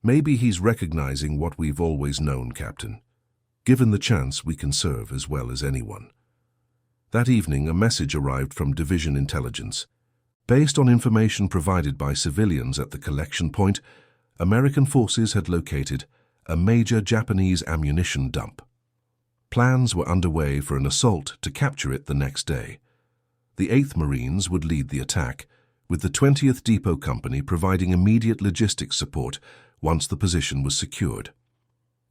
Maybe he's recognizing what we've always known, Captain. Given the chance, we can serve as well as anyone. That evening, a message arrived from Division Intelligence. Based on information provided by civilians at the collection point, American forces had located a major Japanese ammunition dump. Plans were underway for an assault to capture it the next day. The 8th Marines would lead the attack, with the 20th Depot Company providing immediate logistics support once the position was secured.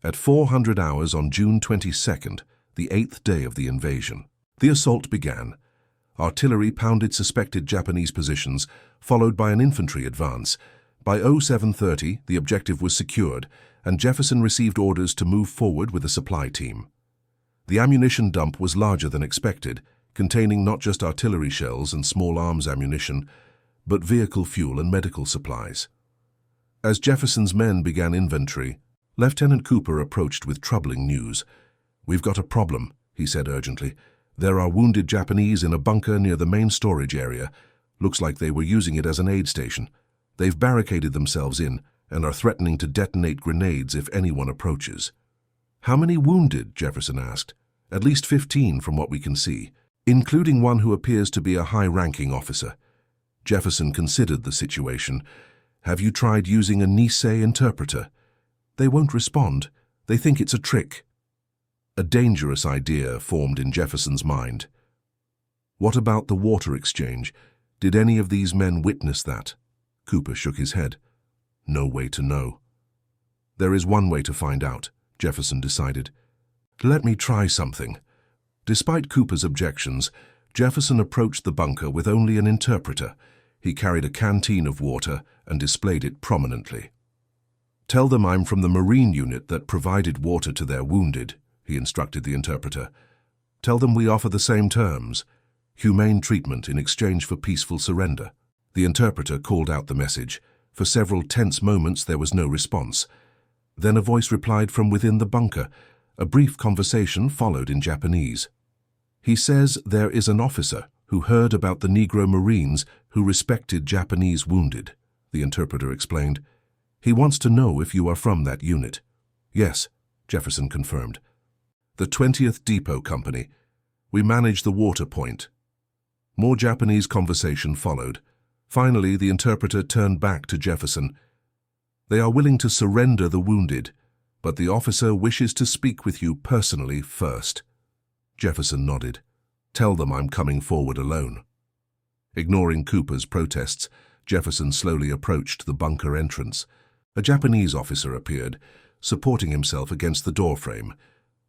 At 400 hours on June 22nd, the 8th day of the invasion, the assault began. Artillery pounded suspected Japanese positions, followed by an infantry advance. By 0730, the objective was secured, and Jefferson received orders to move forward with a supply team. The ammunition dump was larger than expected, containing not just artillery shells and small arms ammunition, but vehicle fuel and medical supplies. As Jefferson's men began inventory, Lieutenant Cooper approached with troubling news. "We've got a problem," he said urgently. "There are wounded Japanese in a bunker near the main storage area. Looks like they were using it as an aid station. They've barricaded themselves in and are threatening to detonate grenades if anyone approaches." "How many wounded?" Jefferson asked. "At least 15 from what we can see, including one who appears to be a high-ranking officer." Jefferson considered the situation. "Have you tried using a Nisei interpreter?" "They won't respond. They think it's a trick." A dangerous idea formed in Jefferson's mind. "What about the water exchange? Did any of these men witness that?" Cooper shook his head. "No way to know." "There is one way to find out," Jefferson decided. "Let me try something." Despite Cooper's objections, Jefferson approached the bunker with only an interpreter. He carried a canteen of water and displayed it prominently. "Tell them I'm from the Marine unit that provided water to their wounded," he instructed the interpreter. "Tell them we offer the same terms, humane treatment in exchange for peaceful surrender." The interpreter called out the message. For several tense moments there was no response. Then a voice replied from within the bunker. A brief conversation followed in Japanese. "He says there is an officer who heard about the Negro Marines who respected Japanese wounded," the interpreter explained. "He wants to know if you are from that unit." "Yes," Jefferson confirmed. "The 20th Depot Company. We manage the water point." More Japanese conversation followed. Finally, the interpreter turned back to Jefferson. "They are willing to surrender the wounded, but the officer wishes to speak with you personally first." Jefferson nodded. "Tell them I'm coming forward alone." Ignoring Cooper's protests, Jefferson slowly approached the bunker entrance. A Japanese officer appeared, supporting himself against the doorframe.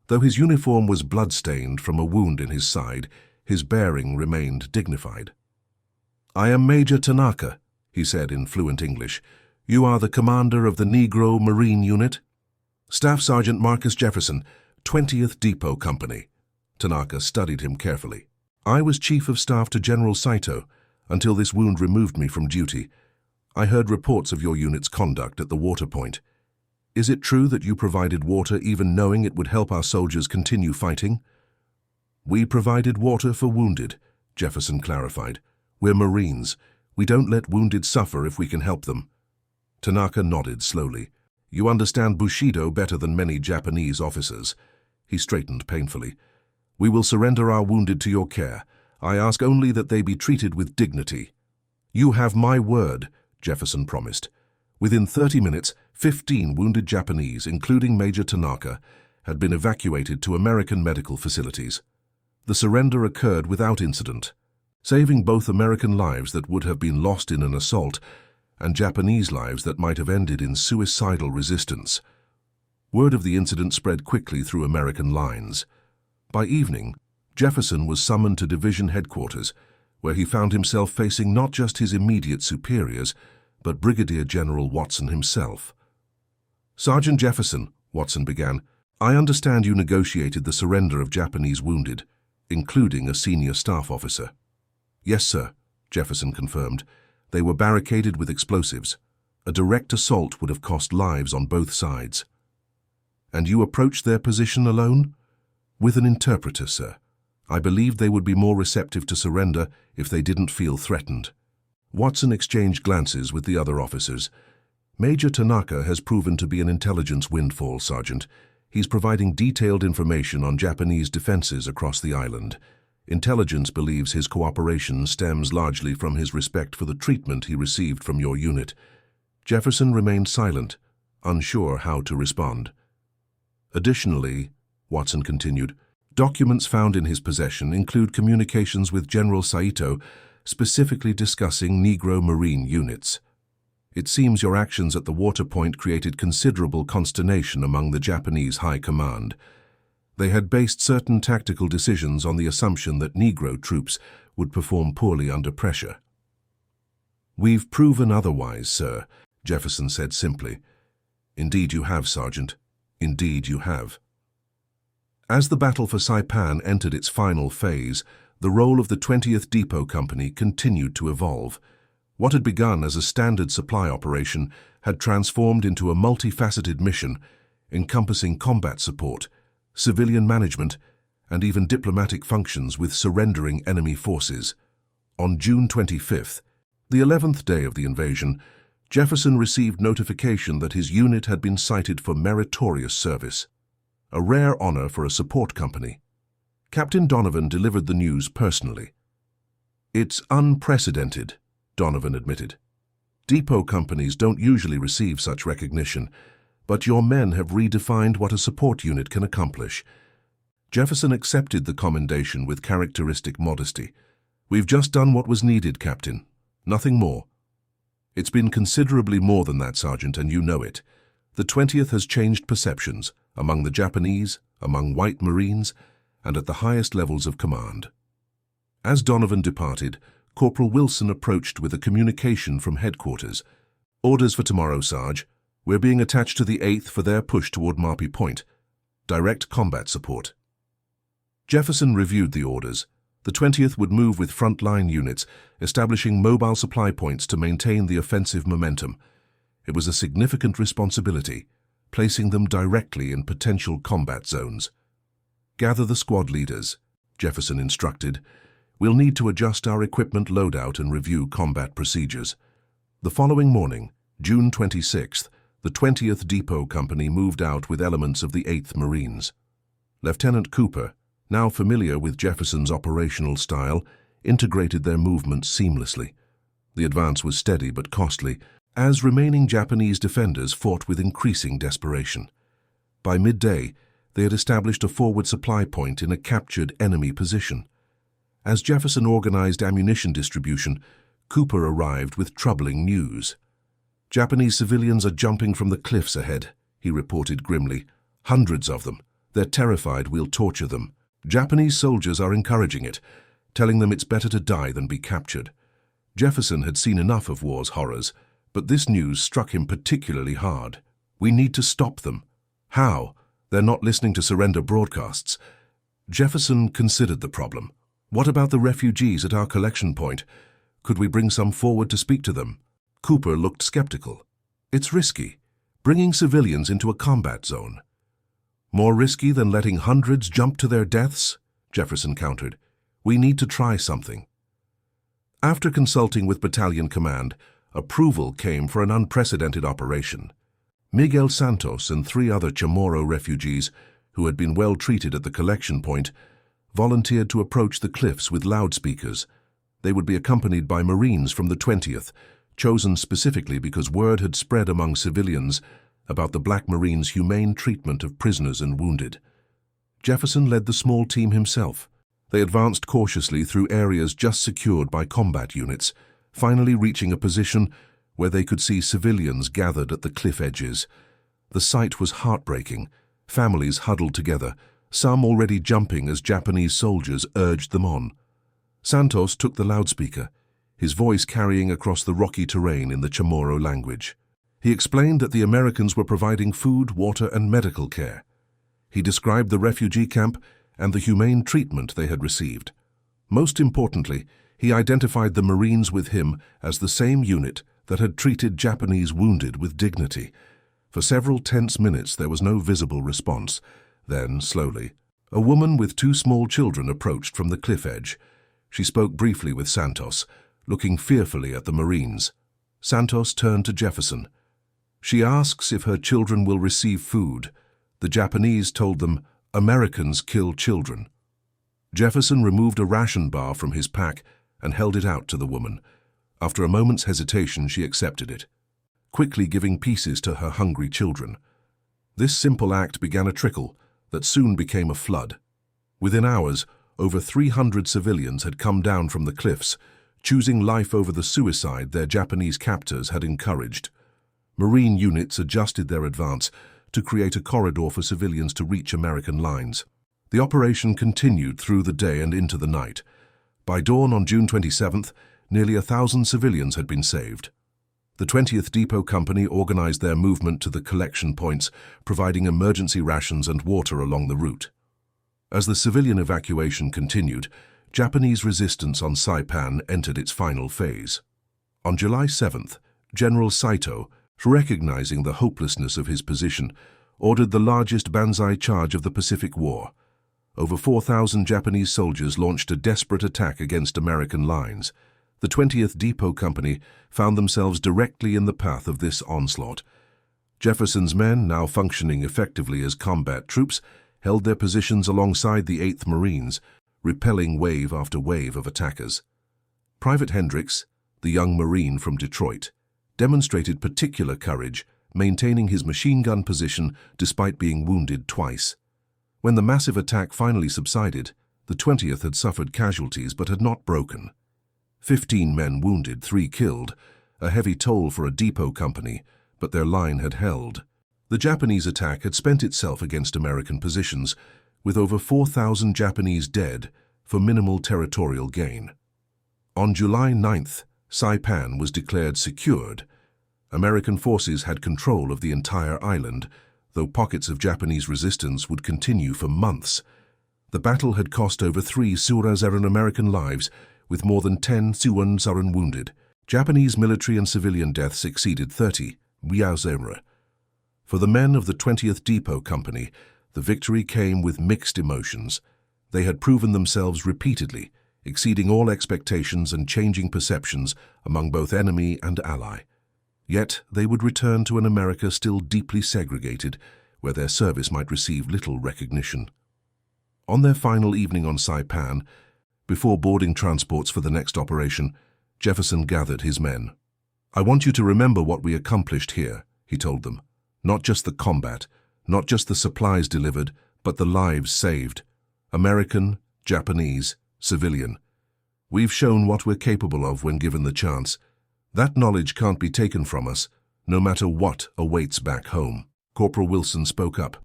Though his uniform was blood-stained from a wound in his side, his bearing remained dignified. "I am Major Tanaka," he said in fluent English. "You are the commander of the Negro Marine Unit?" "Staff Sergeant Marcus Jefferson, 20th Depot Company." Tanaka studied him carefully. "I was Chief of Staff to General Saito until this wound removed me from duty. I heard reports of your unit's conduct at the water point. Is it true that you provided water even knowing it would help our soldiers continue fighting?" "We provided water for wounded," Jefferson clarified. "We're Marines. We don't let wounded suffer if we can help them." Tanaka nodded slowly. "You understand Bushido better than many Japanese officers." He straightened painfully. "We will surrender our wounded to your care. I ask only that they be treated with dignity." "You have my word," Jefferson promised. Within 30 minutes, 15 wounded Japanese, including Major Tanaka, had been evacuated to American medical facilities. The surrender occurred without incident, saving both American lives that would have been lost in an assault and Japanese lives that might have ended in suicidal resistance. Word of the incident spread quickly through American lines. By evening, Jefferson was summoned to division headquarters, where he found himself facing not just his immediate superiors, but Brigadier General Watson himself. "Sergeant Jefferson," Watson began, "I understand you negotiated the surrender of Japanese wounded, including a senior staff officer." "Yes, sir," Jefferson confirmed. "They were barricaded with explosives. A direct assault would have cost lives on both sides." "And you approached their position alone?" "With an interpreter, sir. I believed they would be more receptive to surrender if they didn't feel threatened." Watson exchanged glances with the other officers. "Major Tanaka has proven to be an intelligence windfall, Sergeant. He's providing detailed information on Japanese defenses across the island. Intelligence believes his cooperation stems largely from his respect for the treatment he received from your unit." Jefferson remained silent, unsure how to respond. "Additionally," Watson continued, "documents found in his possession include communications with General Saito specifically discussing Negro Marine units. It seems your actions at the water point created considerable consternation among the Japanese High Command. They had based certain tactical decisions on the assumption that Negro troops would perform poorly under pressure." "We've proven otherwise, sir," Jefferson said simply. "Indeed you have, Sergeant. Indeed you have." As the battle for Saipan entered its final phase, the role of the 20th Depot Company continued to evolve. What had begun as a standard supply operation had transformed into a multifaceted mission encompassing combat support, civilian management, and even diplomatic functions with surrendering enemy forces. On June 25th, the 11th day of the invasion, Jefferson received notification that his unit had been cited for meritorious service, a rare honor for a support company. Captain Donovan delivered the news personally. "It's unprecedented," Donovan admitted. "Depot companies don't usually receive such recognition, but your men have redefined what a support unit can accomplish." Jefferson accepted the commendation with characteristic modesty. "We've just done what was needed, Captain. Nothing more." "It's been considerably more than that, Sergeant, and you know it. The 20th has changed perceptions among the Japanese, among white Marines, and at the highest levels of command." As Donovan departed, Corporal Wilson approached with a communication from headquarters. "Orders for tomorrow, Sarge. We're being attached to the 8th for their push toward Marpy Point. Direct combat support." Jefferson reviewed the orders. The 20th would move with front-line units, establishing mobile supply points to maintain the offensive momentum. It was a significant responsibility, placing them directly in potential combat zones. "Gather the squad leaders," Jefferson instructed. "We'll need to adjust our equipment loadout and review combat procedures." The following morning, June 26th, the 20th Depot Company moved out with elements of the 8th Marines. Lieutenant Cooper, now familiar with Jefferson's operational style, integrated their movements seamlessly. The advance was steady but costly, as remaining Japanese defenders fought with increasing desperation. By midday, they had established a forward supply point in a captured enemy position. As Jefferson organized ammunition distribution, Cooper arrived with troubling news. "Japanese civilians are jumping from the cliffs ahead," he reported grimly. "Hundreds of them. They're terrified we'll torture them. Japanese soldiers are encouraging it, telling them it's better to die than be captured." Jefferson had seen enough of war's horrors, but this news struck him particularly hard. "We need to stop them." "How? They're not listening to surrender broadcasts." Jefferson considered the problem. "What about the refugees at our collection point? Could we bring some forward to speak to them?" Cooper looked skeptical. "It's risky, bringing civilians into a combat zone." "More risky than letting hundreds jump to their deaths?" Jefferson countered. "We need to try something." After consulting with battalion command, approval came for an unprecedented operation. Miguel Santos and 3 other Chamorro refugees, who had been well treated at the collection point, volunteered to approach the cliffs with loudspeakers. They would be accompanied by Marines from the 20th, chosen specifically because word had spread among civilians about the Black Marines' humane treatment of prisoners and wounded. Jefferson led the small team himself. They advanced cautiously through areas just secured by combat units, finally reaching a position where they could see civilians gathered at the cliff edges. The sight was heartbreaking, families huddled together, some already jumping as Japanese soldiers urged them on. Santos took the loudspeaker, his voice carrying across the rocky terrain in the Chamorro language. He explained that the Americans were providing food, water, and medical care. He described the refugee camp and the humane treatment they had received. Most importantly, he identified the Marines with him as the same unit that had treated Japanese wounded with dignity. For several tense minutes there was no visible response. Then, slowly, a woman with 2 small children approached from the cliff edge. She spoke briefly with Santos, looking fearfully at the Marines. Santos turned to Jefferson. "She asks if her children will receive food. The Japanese told them, 'Americans kill children.'" Jefferson removed a ration bar from his pack and held it out to the woman. After a moment's hesitation, she accepted it, quickly giving pieces to her hungry children. This simple act began a trickle that soon became a flood. Within hours, over 300 civilians had come down from the cliffs, choosing life over the suicide their Japanese captors had encouraged. Marine units adjusted their advance to create a corridor for civilians to reach American lines. The operation continued through the day and into the night. By dawn on June 27th, nearly 1,000 civilians had been saved. The 20th Depot Company organized their movement to the collection points, providing emergency rations and water along the route. As the civilian evacuation continued, Japanese resistance on Saipan entered its final phase. On July 7th, General Saito, recognizing the hopelessness of his position, ordered the largest banzai charge of the Pacific War. Over 4,000 Japanese soldiers launched a desperate attack against American lines. The 20th Depot Company found themselves directly in the path of this onslaught. Jefferson's men, now functioning effectively as combat troops, held their positions alongside the 8th Marines, repelling wave after wave of attackers. Private Hendricks, the young Marine from Detroit, demonstrated particular courage, maintaining his machine gun position despite being wounded twice. When the massive attack finally subsided, the 20th had suffered casualties but had not broken. 15 men wounded, 3 killed, a heavy toll for a depot company, but their line had held. The Japanese attack had spent itself against American positions, with over 4,000 Japanese dead for minimal territorial gain. On July 9th, Saipan was declared secured. American forces had control of the entire island, though pockets of Japanese resistance would continue for months. The battle had cost over 3 Surazaren American lives, with more than 10 Suanzaren wounded. Japanese military and civilian deaths exceeded 30. For the men of the 20th Depot Company, the victory came with mixed emotions. They had proven themselves repeatedly, exceeding all expectations and changing perceptions among both enemy and ally. Yet they would return to an America still deeply segregated, where their service might receive little recognition. On their final evening on Saipan, before boarding transports for the next operation, Jefferson gathered his men. "I want you to remember what we accomplished here," he told them. "Not just the combat, not just the supplies delivered, but the lives saved. American, Japanese, civilian. We've shown what we're capable of when given the chance. That knowledge can't be taken from us, no matter what awaits back home." Corporal Wilson spoke up.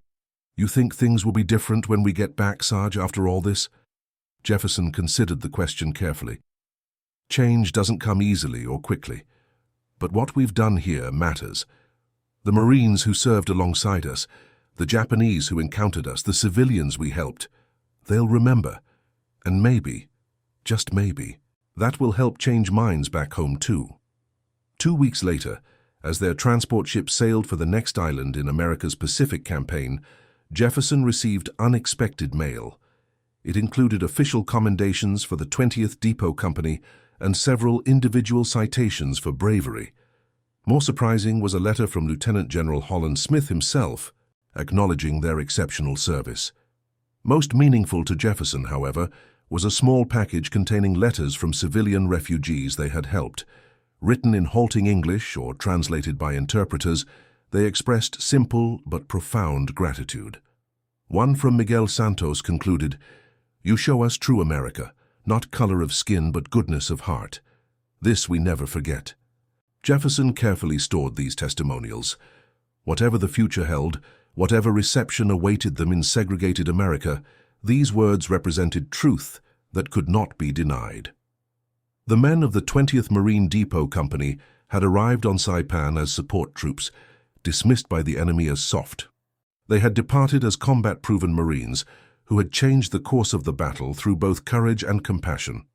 "You think things will be different when we get back, Sarge, after all this?" Jefferson considered the question carefully. "Change doesn't come easily or quickly. But what we've done here matters. The Marines who served alongside us, the Japanese who encountered us, the civilians we helped, they'll remember. And maybe, just maybe, that will help change minds back home too." 2 weeks later, as their transport ship sailed for the next island in America's Pacific campaign, Jefferson received unexpected mail. It included official commendations for the 20th Depot Company and several individual citations for bravery. More surprising was a letter from Lieutenant General Holland Smith himself, acknowledging their exceptional service. Most meaningful to Jefferson, however, was a small package containing letters from civilian refugees they had helped. Written in halting English or translated by interpreters, they expressed simple but profound gratitude. One from Miguel Santos concluded, "You show us true America, not color of skin but goodness of heart. This we never forget." Jefferson carefully stored these testimonials. Whatever the future held, whatever reception awaited them in segregated America, these words represented truth that could not be denied. The men of the 20th Marine Depot Company had arrived on Saipan as support troops, dismissed by the enemy as soft. They had departed as combat-proven Marines who had changed the course of the battle through both courage and compassion.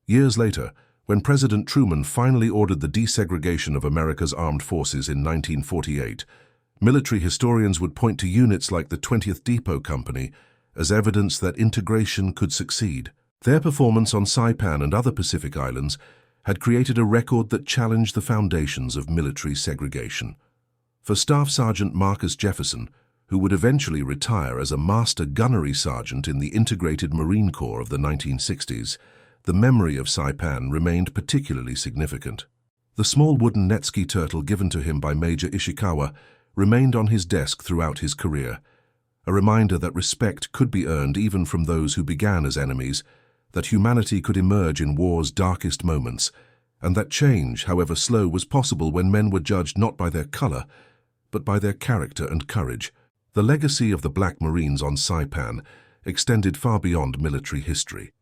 Years later, when President Truman finally ordered the desegregation of America's armed forces in 1948, military historians would point to units like the 20th Depot Company as evidence that integration could succeed. Their performance on Saipan and other Pacific islands had created a record that challenged the foundations of military segregation. For Staff Sergeant Marcus Jefferson, who would eventually retire as a master gunnery sergeant in the Integrated Marine Corps of the 1960s, the memory of Saipan remained particularly significant. The small wooden Netsuke turtle given to him by Major Ishikawa remained on his desk throughout his career, a reminder that respect could be earned even from those who began as enemies, that humanity could emerge in war's darkest moments, and that change, however slow, was possible when men were judged not by their color, but by their character and courage. The legacy of the Black Marines on Saipan extended far beyond military history.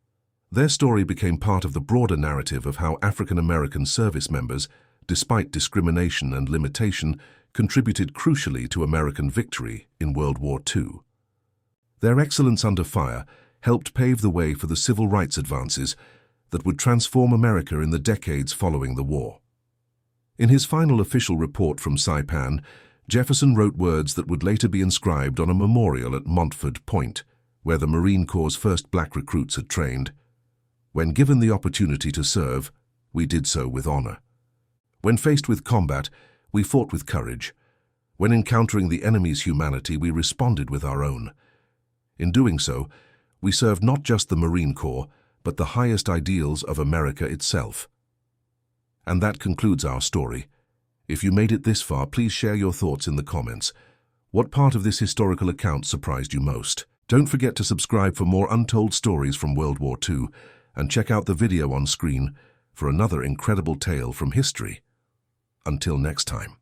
Their story became part of the broader narrative of how African American service members, despite discrimination and limitation, contributed crucially to American victory in World War II. Their excellence under fire, helped pave the way for the civil rights advances that would transform America in the decades following the war. In his final official report from Saipan, Jefferson wrote words that would later be inscribed on a memorial at Montford Point, where the Marine Corps' first black recruits had trained. "When given the opportunity to serve, we did so with honor. When faced with combat, we fought with courage. When encountering the enemy's humanity, we responded with our own. In doing so, we served not just the Marine Corps, but the highest ideals of America itself." And that concludes our story. If you made it this far, please share your thoughts in the comments. What part of this historical account surprised you most? Don't forget to subscribe for more untold stories from World War II, and check out the video on screen for another incredible tale from history. Until next time.